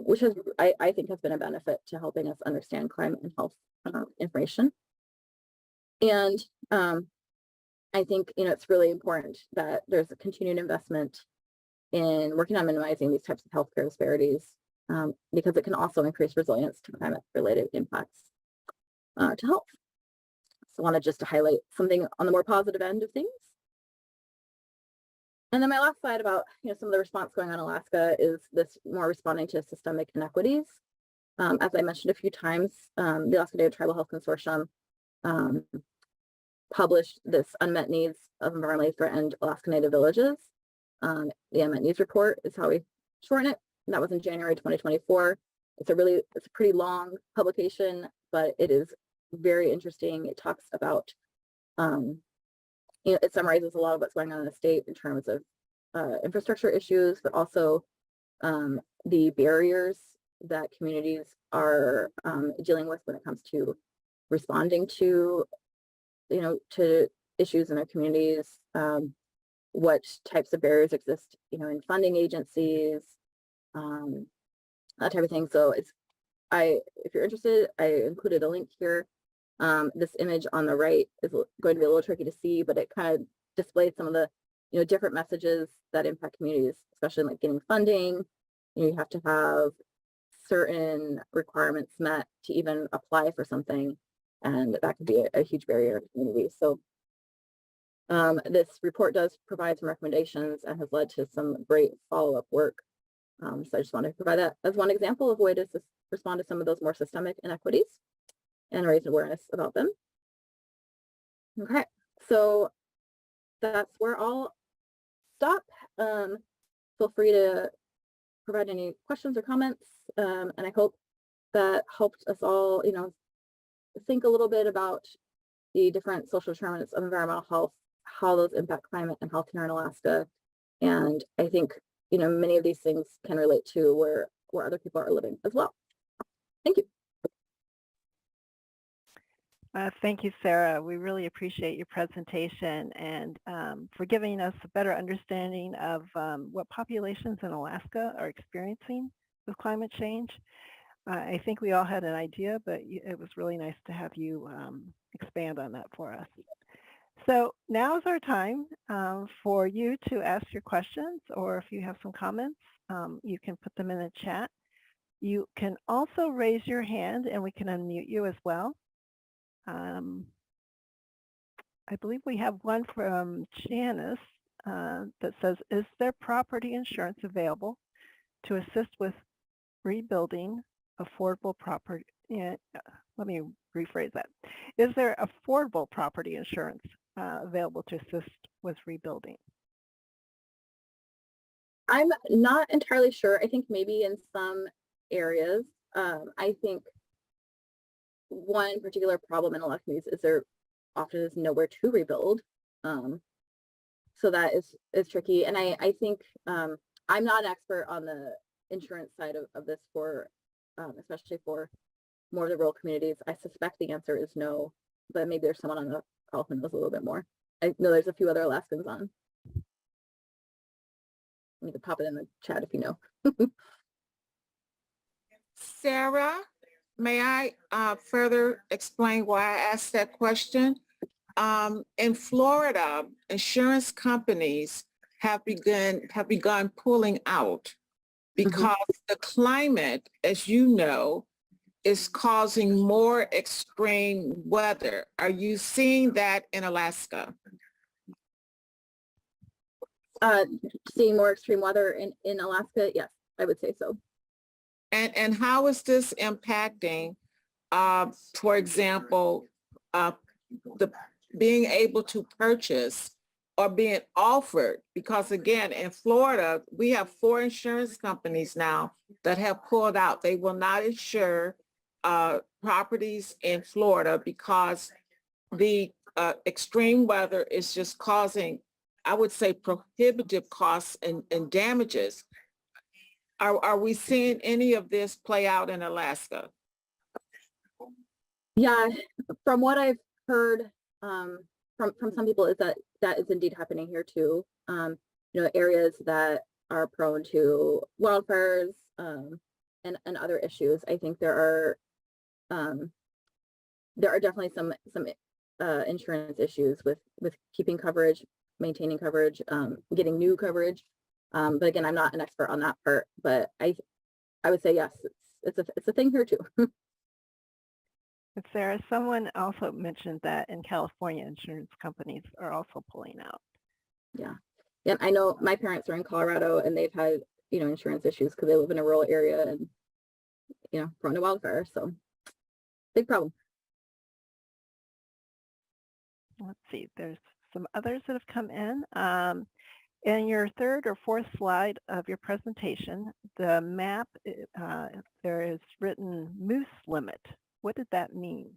which has, I think, has been a benefit to helping us understand climate and health information. And I think, it's really important that there's a continued investment in working on minimizing these types of healthcare disparities, because it can also increase resilience to climate-related impacts to health. So I wanted just to highlight something on the more positive end of things. And then my last slide about some of the response going on in Alaska is this more responding to systemic inequities. As I mentioned a few times, the Alaska Native Tribal Health Consortium published this unmet needs of environmentally threatened Alaska Native villages. The unmet needs report is how we shorten it. And that was in January 2024. It's a pretty long publication, but it is very interesting. It talks about it summarizes a lot of what's going on in the state in terms of infrastructure issues, but also the barriers that communities are dealing with when it comes to responding to, to issues in their communities, what types of barriers exist, in funding agencies, that type of thing. So if you're interested, I included a link here. This image on the right is going to be a little tricky to see, but it kind of displays some of the, different messages that impact communities, especially like getting funding. You have to have certain requirements met to even apply for something, and that could be a huge barrier to communities. So this report does provide some recommendations and has led to some great follow-up work. So I just want to provide that as one example of a way to respond to some of those more systemic inequities and raise awareness about them. Okay, so that's where I'll stop. Feel free to provide any questions or comments, and I hope that helped us all, think a little bit about the different social determinants of environmental health, how those impact climate and health here in Alaska. And I think, many of these things can relate to where other people are living as well. Thank you. Thank you, Sarah. We really appreciate your presentation and for giving us a better understanding of what populations in Alaska are experiencing with climate change. I think we all had an idea, but it was really nice to have you expand on that for us. So now is our time for you to ask your questions, or if you have some comments, you can put them in the chat. You can also raise your hand and we can unmute you as well. I believe we have one from Janice that says, is there property insurance available to assist with rebuilding affordable property? Let me rephrase that. Is there affordable property insurance available to assist with rebuilding? I'm not entirely sure. I think maybe in some areas. I think one particular problem in a lot of communities is there often is nowhere to rebuild. So that is tricky. And I think I'm not an expert on the insurance side of this for, especially for more of the rural communities. I suspect the answer is no, but maybe there's someone on the call who knows a little bit more. I know there's a few other Alaskans on. You can pop it in the chat if you know. Sarah, may I further explain why I asked that question? In Florida, insurance companies have begun pulling out because the climate, as you know, is causing more extreme weather. Are you seeing that in Alaska? Seeing more extreme weather in Alaska, yes, I would say so. And how is this impacting, for example, the being able to purchase or being offered? Because again, in Florida, we have 4 insurance companies now that have pulled out. They will not insure properties in Florida because the extreme weather is just causing I would say, prohibitive costs and damages. Are we seeing any of this play out in Alaska? Yeah, from what I've heard from some people is that that is indeed happening here too. Areas that are prone to wildfires and other issues. I think there are definitely some insurance issues with keeping coverage, maintaining coverage, getting new coverage. But again, I'm not an expert on that part, but I would say yes, it's a thing here too. Sarah, someone also mentioned that in California, insurance companies are also pulling out. Yeah. And I know my parents are in Colorado and they've had, insurance issues because they live in a rural area and, prone to wildfire. So big problem. Let's see, there's some others that have come in. In your third or fourth slide of your presentation, the map, there is written moose limit. What did that mean?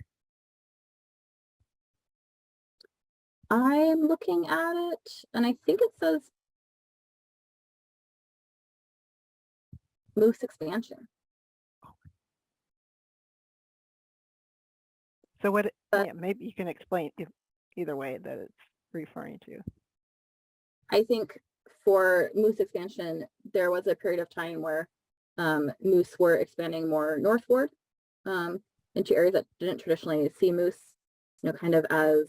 I'm looking at it and I think it says moose expansion. So maybe you can explain either way that it's referring to. I think for moose expansion, there was a period of time where moose were expanding more northward into areas that didn't traditionally see moose, kind of as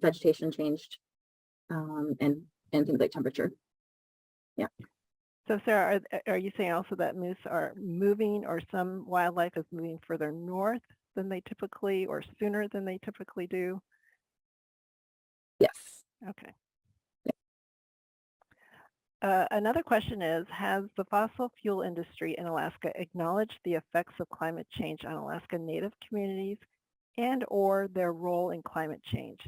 vegetation changed and things like temperature. Yeah. So Sarah, are you saying also that moose are moving, or some wildlife is moving further north than they typically, or sooner than they typically do? Yes. Okay. Another question is, has the fossil fuel industry in Alaska acknowledged the effects of climate change on Alaska Native communities and or their role in climate change?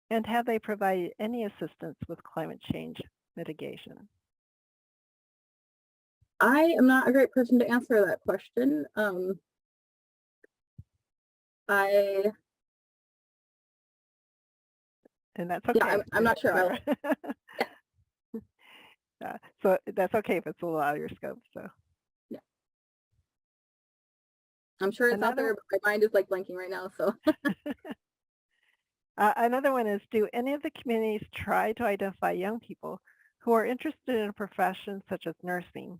And have they provided any assistance with climate change mitigation? I am not a great person to answer that question. And that's okay. Yeah, I'm not sure. So that's okay if it's a little out of your scope. So yeah, I'm sure it's out there, but my mind is like blanking right now. So another one is, do any of the communities try to identify young people who are interested in professions such as nursing,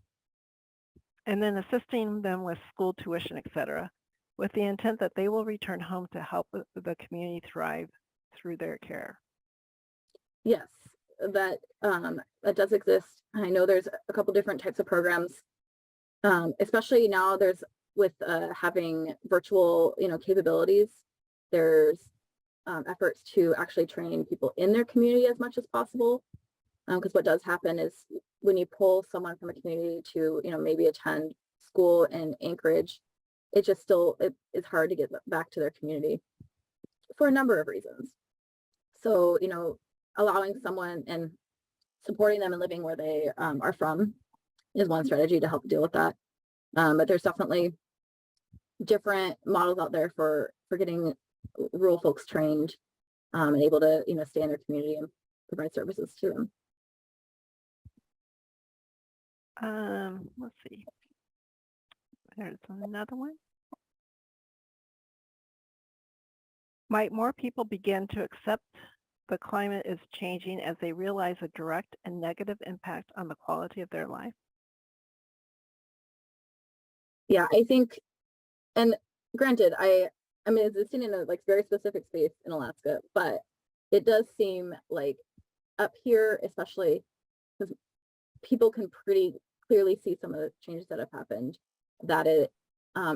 and then assisting them with school tuition, etc., with the intent that they will return home to help the community thrive through their care? Yes, that does exist. I know there's a couple different types of programs, especially now there's with having virtual, capabilities. There's efforts to actually train people in their community as much as possible. Because what does happen is when you pull someone from a community to, maybe attend school in Anchorage, it just it's hard to get back to their community for a number of reasons. So, allowing someone and supporting them and living where they are from is one strategy to help deal with that. But there's definitely different models out there for getting rural folks trained and able to, stay in their community and provide services to them. Let's see. There's another one. Might more people begin to accept the climate is changing as they realize a direct and negative impact on the quality of their life? Yeah, I think, and granted, I mean, it's in a very specific space in Alaska, but it does seem like up here, especially because people can pretty clearly see some of the changes that have happened, that it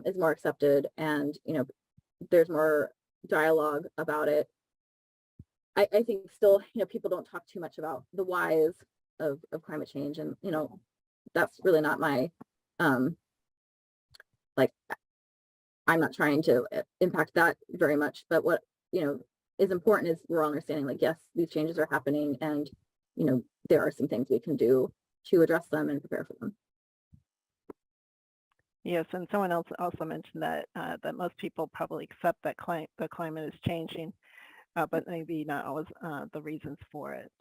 is more accepted and, there's more dialogue about it. I think still, people don't talk too much about the whys of climate change. And, that's really not my, I'm not trying to impact that very much. But what, is important is we're all understanding yes, these changes are happening and, there are some things we can do to address them and prepare for them. Yes, and someone else also mentioned that that most people probably accept that the climate is changing, but maybe not always the reasons for it.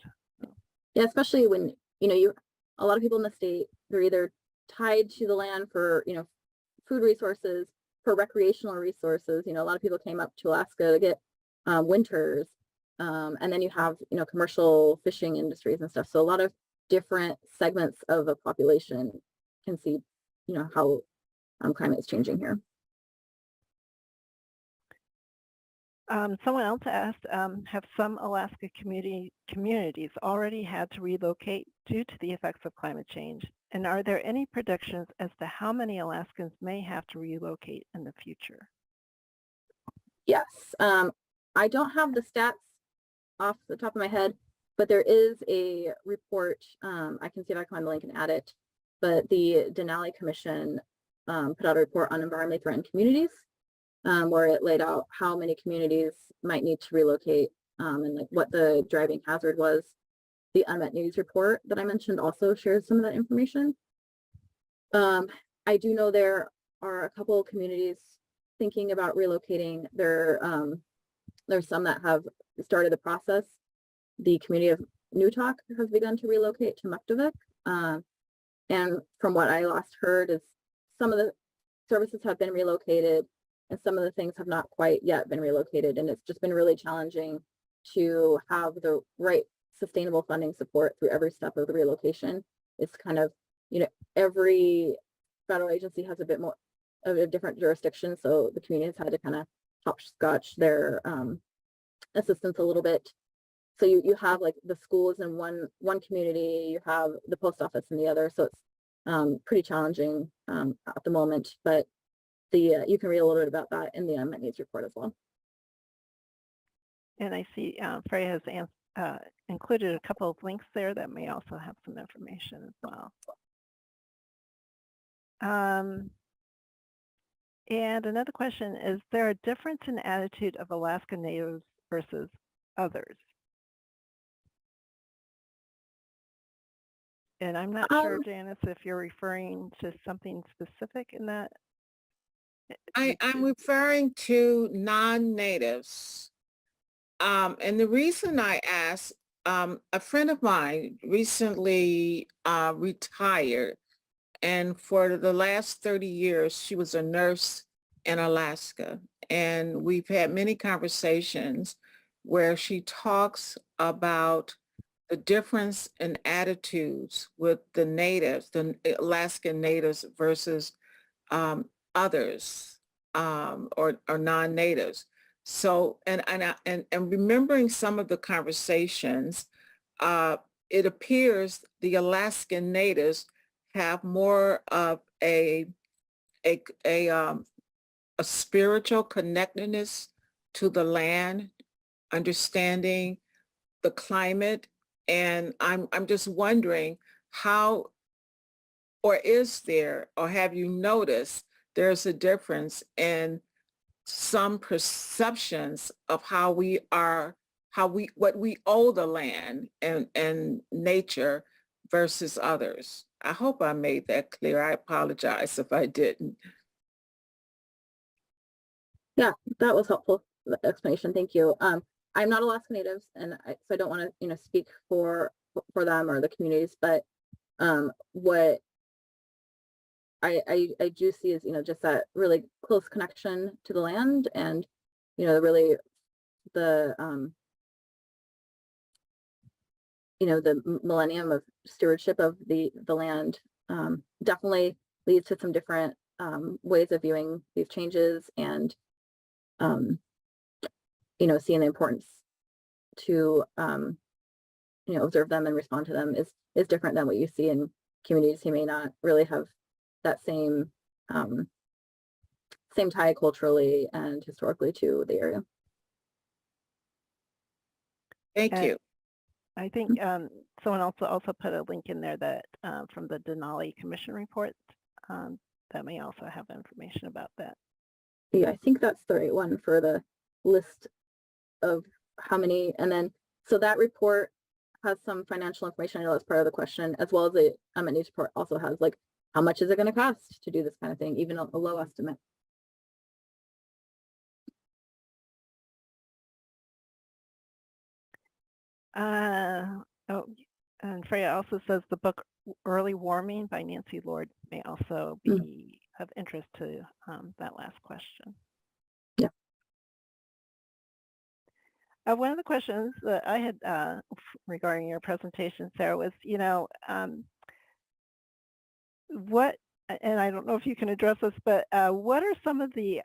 Yeah, especially when, a lot of people in the state, they're either tied to the land for, food resources, for recreational resources. A lot of people came up to Alaska to get winters. And then you have, commercial fishing industries and stuff. So a lot of different segments of the population can see, how climate is changing here. Someone else asked, have some Alaska communities already had to relocate due to the effects of climate change? And are there any predictions as to how many Alaskans may have to relocate in the future? Yes. I don't have the stats off the top of my head, but there is a report. I can see if I can find the link and add it. But the Denali Commission put out a report on environmentally threatened communities, where it laid out how many communities might need to relocate, and like what the driving hazard was. The unmet needs report that I mentioned also shares some of that information. I do know there are a couple of communities thinking about relocating. There's some that have started the process. The community of Newtok has begun to relocate to Muktovik. And from what I last heard is some of the services have been relocated and some of the things have not quite yet been relocated. And it's just been really challenging to have the right sustainable funding support through every step of the relocation. It's kind of, every federal agency has a bit more of a different jurisdiction. So the community has had to kind of hopscotch their assistance a little bit. So you have like the schools in one community, you have the post office in the other. So it's pretty challenging at the moment, but you can read a little bit about that in the unmet needs report as well. And I see Freya has included a couple of links there that may also have some information as well. And another question, is there a difference in attitude of Alaska Natives versus others? And I'm not sure, Janice, if you're referring to something specific in that. I'm referring to non-natives. And the reason I asked, a friend of mine recently retired, and for the last 30 years, she was a nurse in Alaska. And we've had many conversations where she talks about the difference in attitudes with the natives, the Alaskan natives versus others or non-natives. So, and remembering some of the conversations, it appears the Alaskan natives have more of a spiritual connectedness to the land, understanding the climate. And I'm just wondering how, or is there, or have you noticed there's a difference in some perceptions of how we are, what we owe the land and nature versus others? I hope I made that clear. I apologize if I didn't. Yeah, that was helpful explanation. Thank you. I'm not Alaska Natives, and so I don't want to, speak for them or the communities, but what I do see is, just that really close connection to the land and, really the, the millennium of stewardship of the land definitely leads to some different ways of viewing these changes and, seeing the importance to, observe them and respond to them is different than what you see in communities who may not really have that same tie culturally and historically to the area. Thank you. I think someone also put a link in there that from the Denali Commission report that may also have information about that. Yeah, I think that's the right one for the list of how many, and then so that report has some financial information. I know that's part of the question, as well as the unmet needs report also has like how much is it going to cost to do this kind of thing, even a low estimate. And Freya also says the book Early Warming by Nancy Lord may also be of interest to that last question. Yeah. One of the questions that I had regarding your presentation, Sarah, was, what, and I don't know if you can address this, but what are some of the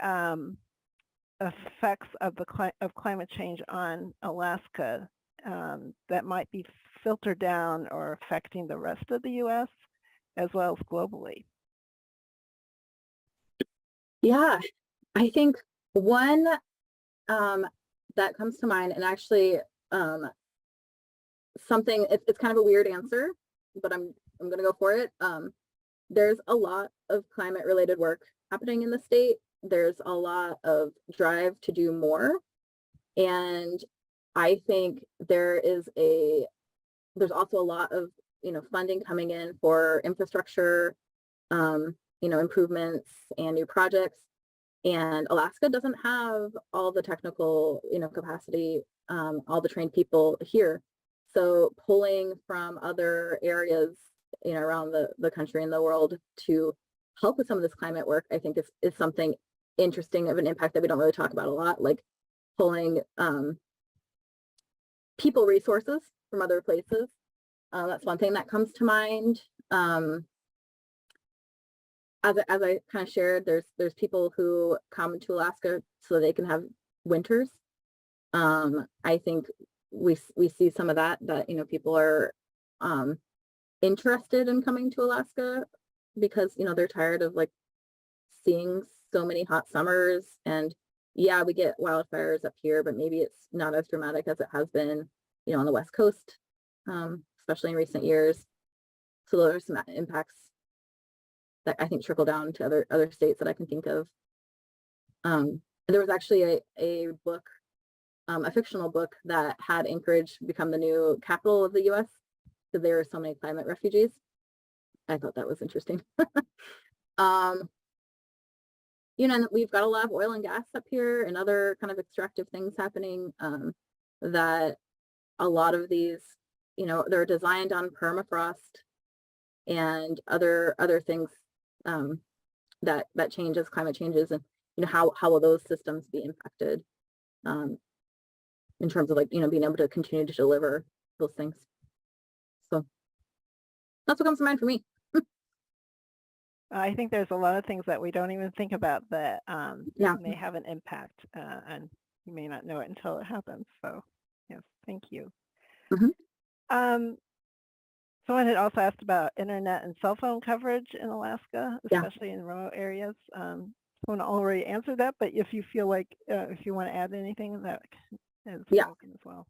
effects of climate change on Alaska that might be filtered down or affecting the rest of the U.S. as well as globally? Yeah, I think one that comes to mind, and actually something, it's kind of a weird answer, but I'm going to go for it. There's a lot of climate related work happening in the state. There's a lot of drive to do more. And I think there's also a lot of, funding coming in for infrastructure, improvements and new projects. And Alaska doesn't have all the technical, capacity, all the trained people here. So pulling from other areas, around the country and the world to help with some of this climate work, I think is something interesting of an impact that we don't really talk about a lot, like pulling people resources from other places. That's one thing that comes to mind. As I kind of shared, there's people who come to Alaska so they can have winters. I think we see some of that people are interested in coming to Alaska because they're tired of like seeing so many hot summers. And yeah, we get wildfires up here, but maybe it's not as dramatic as it has been on the West Coast, especially in recent years. So there are some impacts that I think trickle down to other states that I can think of. There was actually a book, a fictional book that had Anchorage become the new capital of the U.S. because there are so many climate refugees. I thought that was interesting. And we've got a lot of oil and gas up here and other kind of extractive things happening, that a lot of these, they're designed on permafrost and other things that changes, climate changes, and how will those systems be impacted in terms of like being able to continue to deliver those things. So that's what comes to mind for me. I think there's a lot of things that we don't even think about that may have an impact, and you may not know it until it happens. So yes, thank you. Someone had also asked about internet and cell phone coverage in Alaska, especially in remote areas. Someone already answered that, but if you feel like if you want to add anything, that is welcome as well.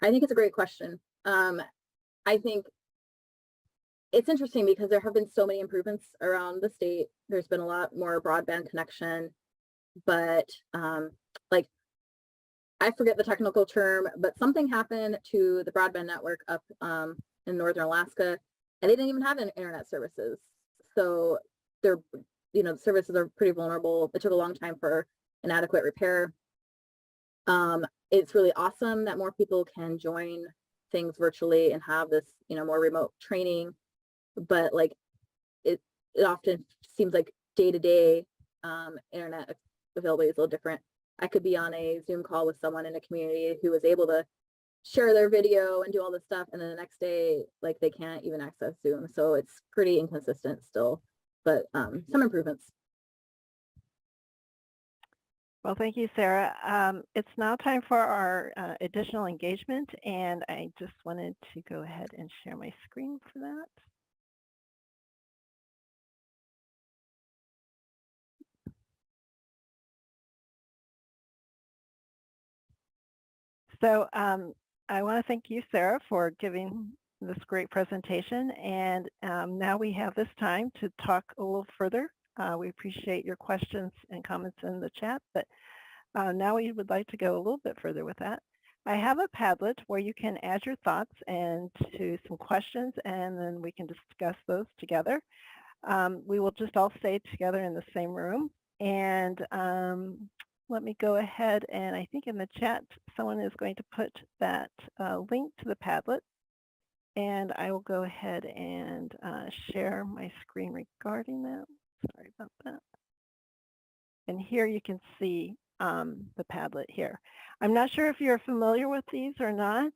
I think it's a great question. I think it's interesting because there have been so many improvements around the state. There's been a lot more broadband connection, but like I forget the technical term, but something happened to the broadband network up in northern Alaska, and they didn't even have internet services. So they're, the services are pretty vulnerable. It took a long time for an adequate repair. It's really awesome that more people can join things virtually and have this, more remote training. But like it often seems like day-to-day internet availability is a little different. I could be on a Zoom call with someone in a community who was able to share their video and do all this stuff, and then the next day, like they can't even access Zoom. So it's pretty inconsistent still, but some improvements. Well, thank you, Sarah. It's now time for our additional engagement, and I just wanted to go ahead and share my screen for that. So I want to thank you, Sarah, for giving this great presentation. And now we have this time to talk a little further. We appreciate your questions and comments in the chat, but now we would like to go a little bit further with that. I have a Padlet where you can add your thoughts and to some questions, and then we can discuss those together. We will just all stay together in the same room. And let me go ahead, and I think in the chat someone is going to put that link to the Padlet. And I will go ahead and share my screen regarding that. Sorry about that. And here you can see the Padlet here. I'm not sure if you're familiar with these or not.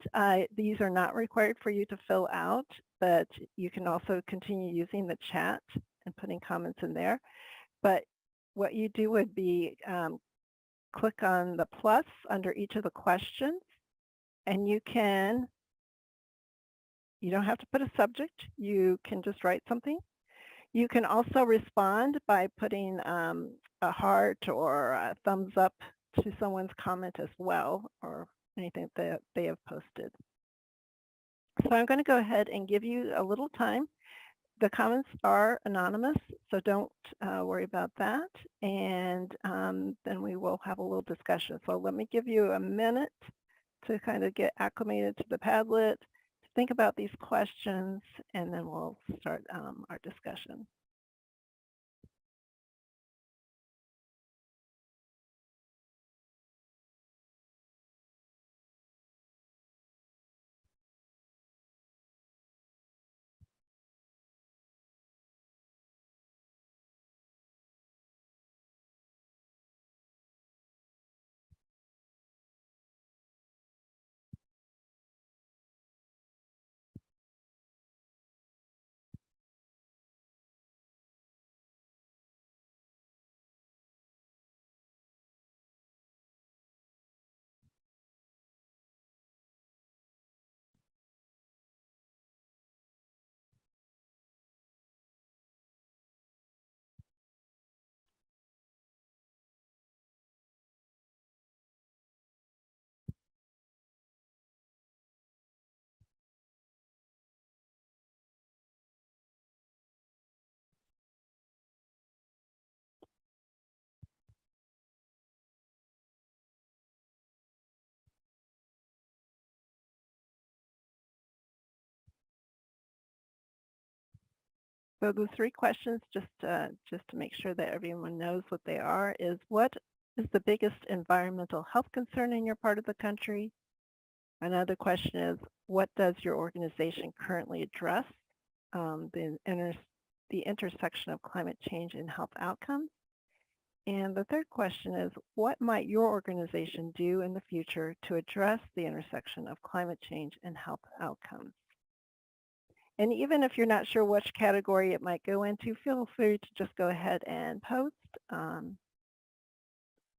These are not required for you to fill out, but you can also continue using the chat and putting comments in there. But what you do would be click on the plus under each of the questions, and you don't have to put a subject. You can just write something. You can also respond by putting a heart or a thumbs up to someone's comment as well, or anything that they have posted. So I'm going to go ahead and give you a little time. The comments are anonymous, so don't worry about that. And then we will have a little discussion. So let me give you a minute to kind of get acclimated to the Padlet, to think about these questions, and then we'll start our discussion. So the three questions, just to make sure that everyone knows what they are, is what is the biggest environmental health concern in your part of the country? Another question is, what does your organization currently address? The intersection of climate change and health outcomes. And the third question is, what might your organization do in the future to address the intersection of climate change and health outcomes? And even if you're not sure which category it might go into, feel free to just go ahead and post.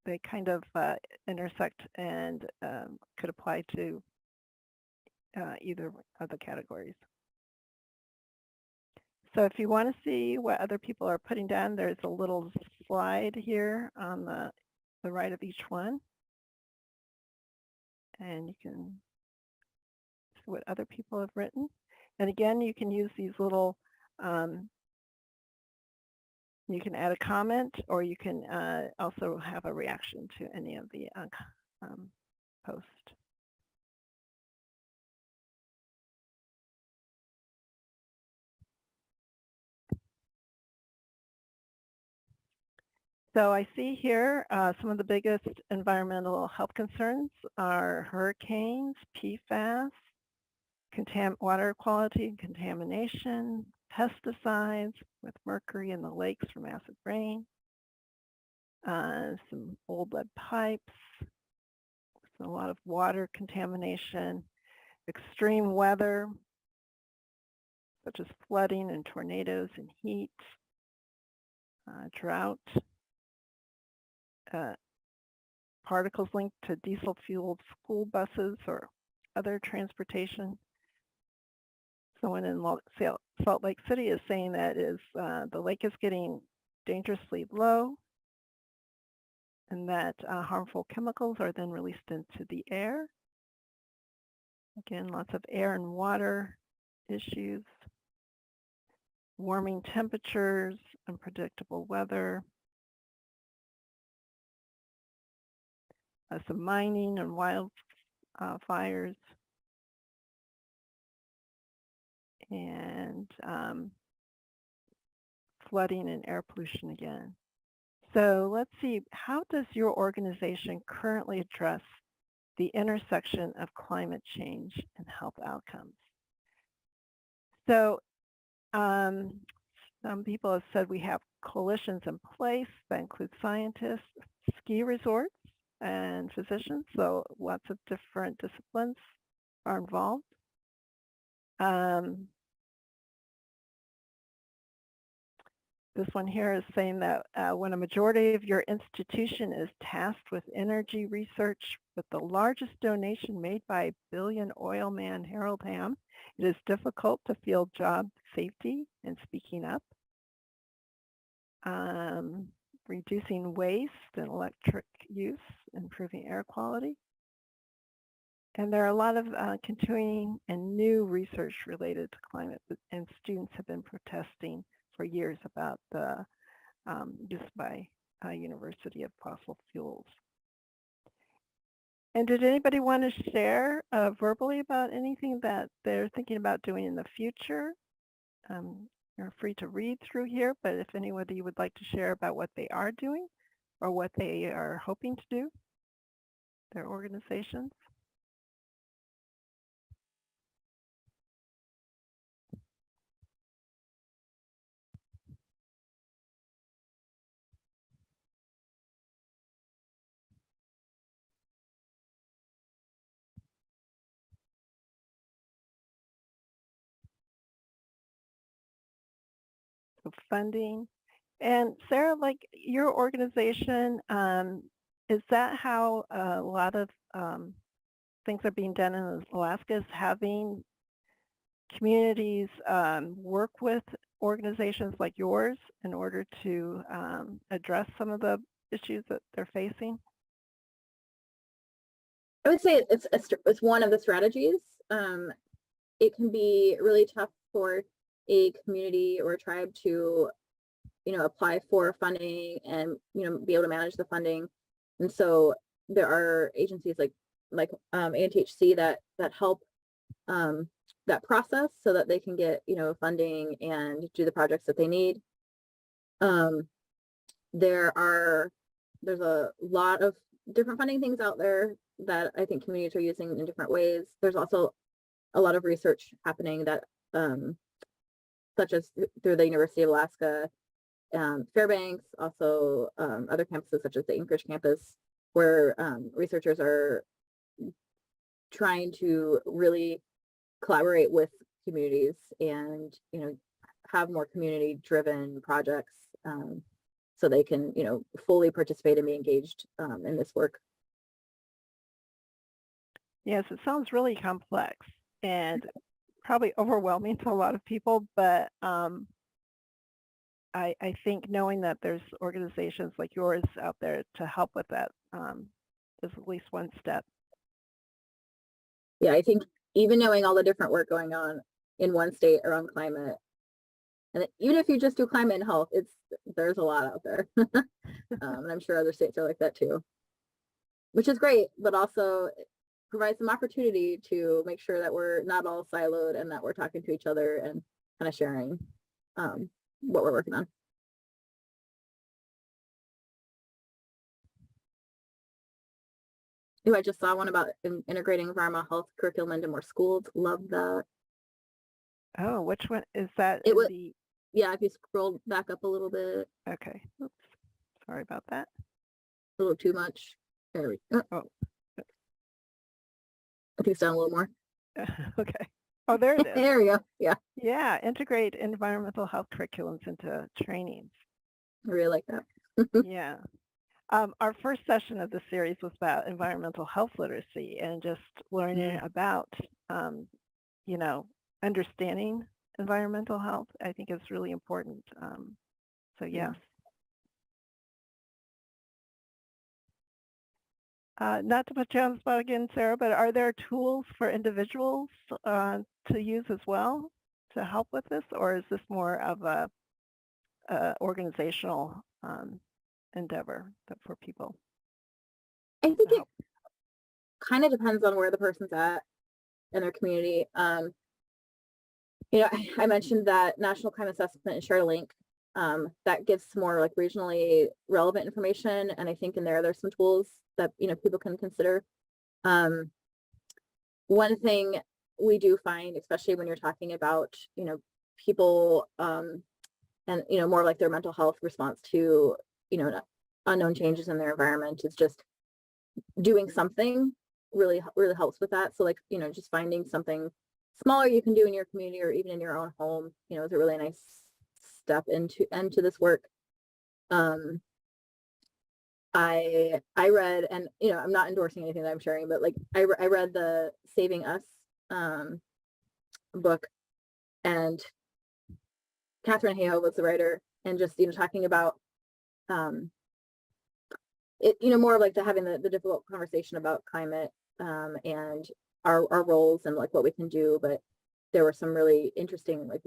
They kind of intersect and could apply to either of the categories. So if you want to see what other people are putting down, there's a little slide here on the right of each one. And you can see what other people have written. And again, you can use these little, you can add a comment, or you can also have a reaction to any of the posts. So I see here some of the biggest environmental health concerns are hurricanes, PFAS, water quality and contamination, pesticides with mercury in the lakes from acid rain, some old lead pipes, a lot of water contamination, extreme weather, such as flooding and tornadoes and heat, drought, particles linked to diesel-fueled school buses or other transportation. Someone in Salt Lake City is saying that the lake is getting dangerously low, and that harmful chemicals are then released into the air. Again, lots of air and water issues, warming temperatures, unpredictable weather, some mining and wildfires, and flooding and air pollution again. So let's see, how does your organization currently address the intersection of climate change and health outcomes? So some people have said we have coalitions in place that include scientists, ski resorts, and physicians. So lots of different disciplines are involved. This one here is saying that when a majority of your institution is tasked with energy research with the largest donation made by billion oil man Harold Hamm, it is difficult to feel job safety and speaking up. Reducing waste and electric use, improving air quality. And there are a lot of continuing and new research related to climate, and students have been protesting for years about the use by University of fossil fuels. And did anybody want to share verbally about anything that they're thinking about doing in the future? You're free to read through here, but if anybody would like to share about what they are doing or what they are hoping to do, their organizations. So funding. And Sarah, like your organization, is that how a lot of things are being done in Alaska, is having communities work with organizations like yours in order to address some of the issues that they're facing? I would say it's one of the strategies. It can be really tough for a community or a tribe to, apply for funding and, be able to manage the funding. And so there are agencies like ANTHC that help that process so that they can get, funding and do the projects that they need. There's a lot of different funding things out there that I think communities are using in different ways. There's also a lot of research happening that, such as through the University of Alaska, Fairbanks, also other campuses such as the Anchorage campus, where researchers are trying to really collaborate with communities and, have more community-driven projects so they can, fully participate and be engaged in this work. Yes, it sounds really complex and probably overwhelming to a lot of people, but I think knowing that there's organizations like yours out there to help with that is at least one step. Yeah, I think even knowing all the different work going on in one state around climate, and even if you just do climate and health, there's a lot out there. And I'm sure other states are like that too, which is great, but also provides some opportunity to make sure that we're not all siloed and that we're talking to each other and kind of sharing what we're working on. Ooh, I just saw one about integrating environmental health curriculum into more schools. Love that. Oh, which one is that? Yeah, if you scroll back up a little bit. Okay. Oops. Sorry about that. A little too much. There we go. Oh. I think it's down a little more. Okay. Oh, there it is. There we go. Yeah. Yeah, integrate environmental health curriculums into trainings. I really like that. Yeah. Our first session of the series was about environmental health literacy and just learning about, understanding environmental health. I think is really important. So yes. Not to put you on the spot again, Sarah, but are there tools for individuals to use as well to help with this, or is this more of a organizational endeavor for people? I think it kind of depends on where the person's at in their community. I mentioned that National Climate Assessment and Share a Link that gives more like regionally relevant information, and I think in there's some tools that people can consider. One thing we do find, especially when you're talking about, people, and, more like their mental health response to, unknown changes in their environment, is just doing something really helps with that. So like, just finding something smaller you can do in your community or even in your own home, is a really nice step into this work. I read, and I'm not endorsing anything that I'm sharing, but like I read the Saving Us book, and Catherine Hayhoe was the writer, and just talking about it, more of like having the difficult conversation about climate, and our roles and like what we can do. But there were some really interesting like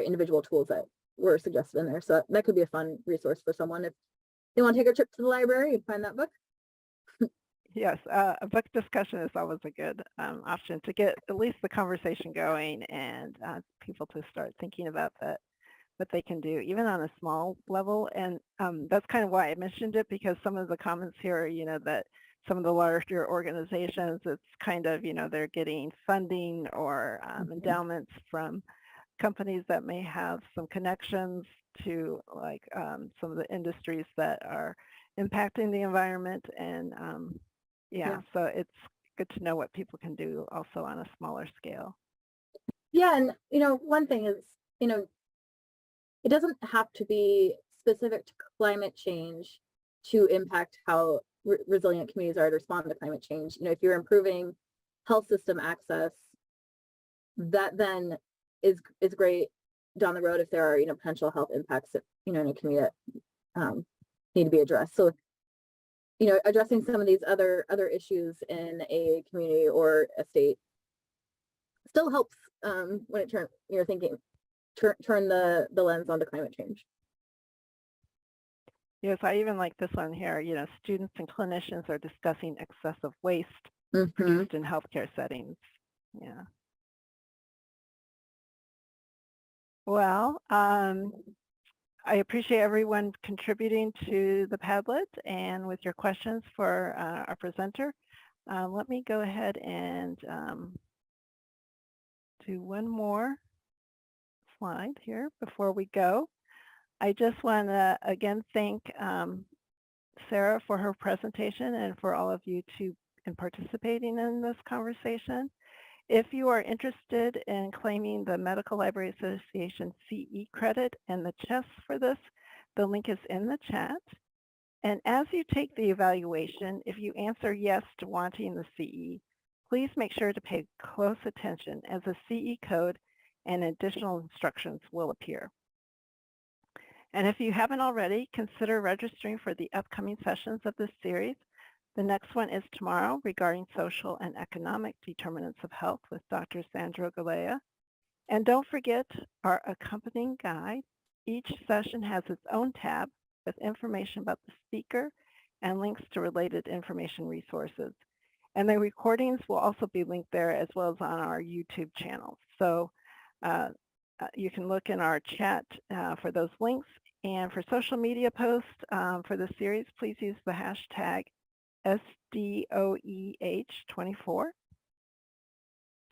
individual tools that were suggested in there, so that could be a fun resource for someone if they want to take a trip to the library and find that book. Yes, a book discussion is always a good option to get at least the conversation going, and people to start thinking about what they can do, even on a small level. And that's kind of why I mentioned it, because some of the comments here are, that some of the larger organizations, it's kind of, they're getting funding or endowments from companies that may have some connections to like some of the industries that are impacting the environment. And yeah, so it's good to know what people can do also on a smaller scale. Yeah, and one thing is, it doesn't have to be specific to climate change to impact how resilient communities are to respond to climate change. If you're improving health system access, that then is great down the road if there are potential health impacts that in a community that need to be addressed. So addressing some of these other issues in a community or a state still helps when it you're thinking turn the lens onto climate change. Yes, I even like this one here. Students and clinicians are discussing excessive waste produced in healthcare settings. Yeah. Well, I appreciate everyone contributing to the Padlet and with your questions for our presenter. Let me go ahead and do one more slide here before we go. I just want to again thank Sarah for her presentation and for all of you in participating in this conversation. If you are interested in claiming the Medical Library Association CE credit and the checks for this, the link is in the chat. And as you take the evaluation, if you answer yes to wanting the CE, please make sure to pay close attention as a CE code and additional instructions will appear. And if you haven't already, consider registering for the upcoming sessions of this series. The next one is tomorrow regarding social and economic determinants of health with Dr. Sandra Galea. And don't forget our accompanying guide. Each session has its own tab with information about the speaker and links to related information resources. And the recordings will also be linked there as well as on our YouTube channel. So you can look in our chat for those links. And for social media posts for the series, please use the hashtag SDOEH24.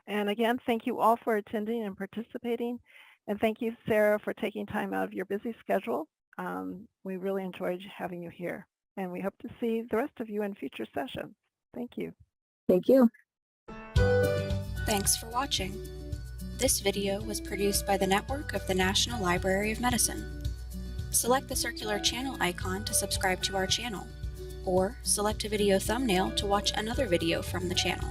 And again, thank you all for attending and participating. And thank you, Sarah, for taking time out of your busy schedule. We really enjoyed having you here. And we hope to see the rest of you in future sessions. Thank you. Thank you. Thanks for watching. This video was produced by the network of the National Library of Medicine. Select the circular channel icon to subscribe to our channel, or select a video thumbnail to watch another video from the channel.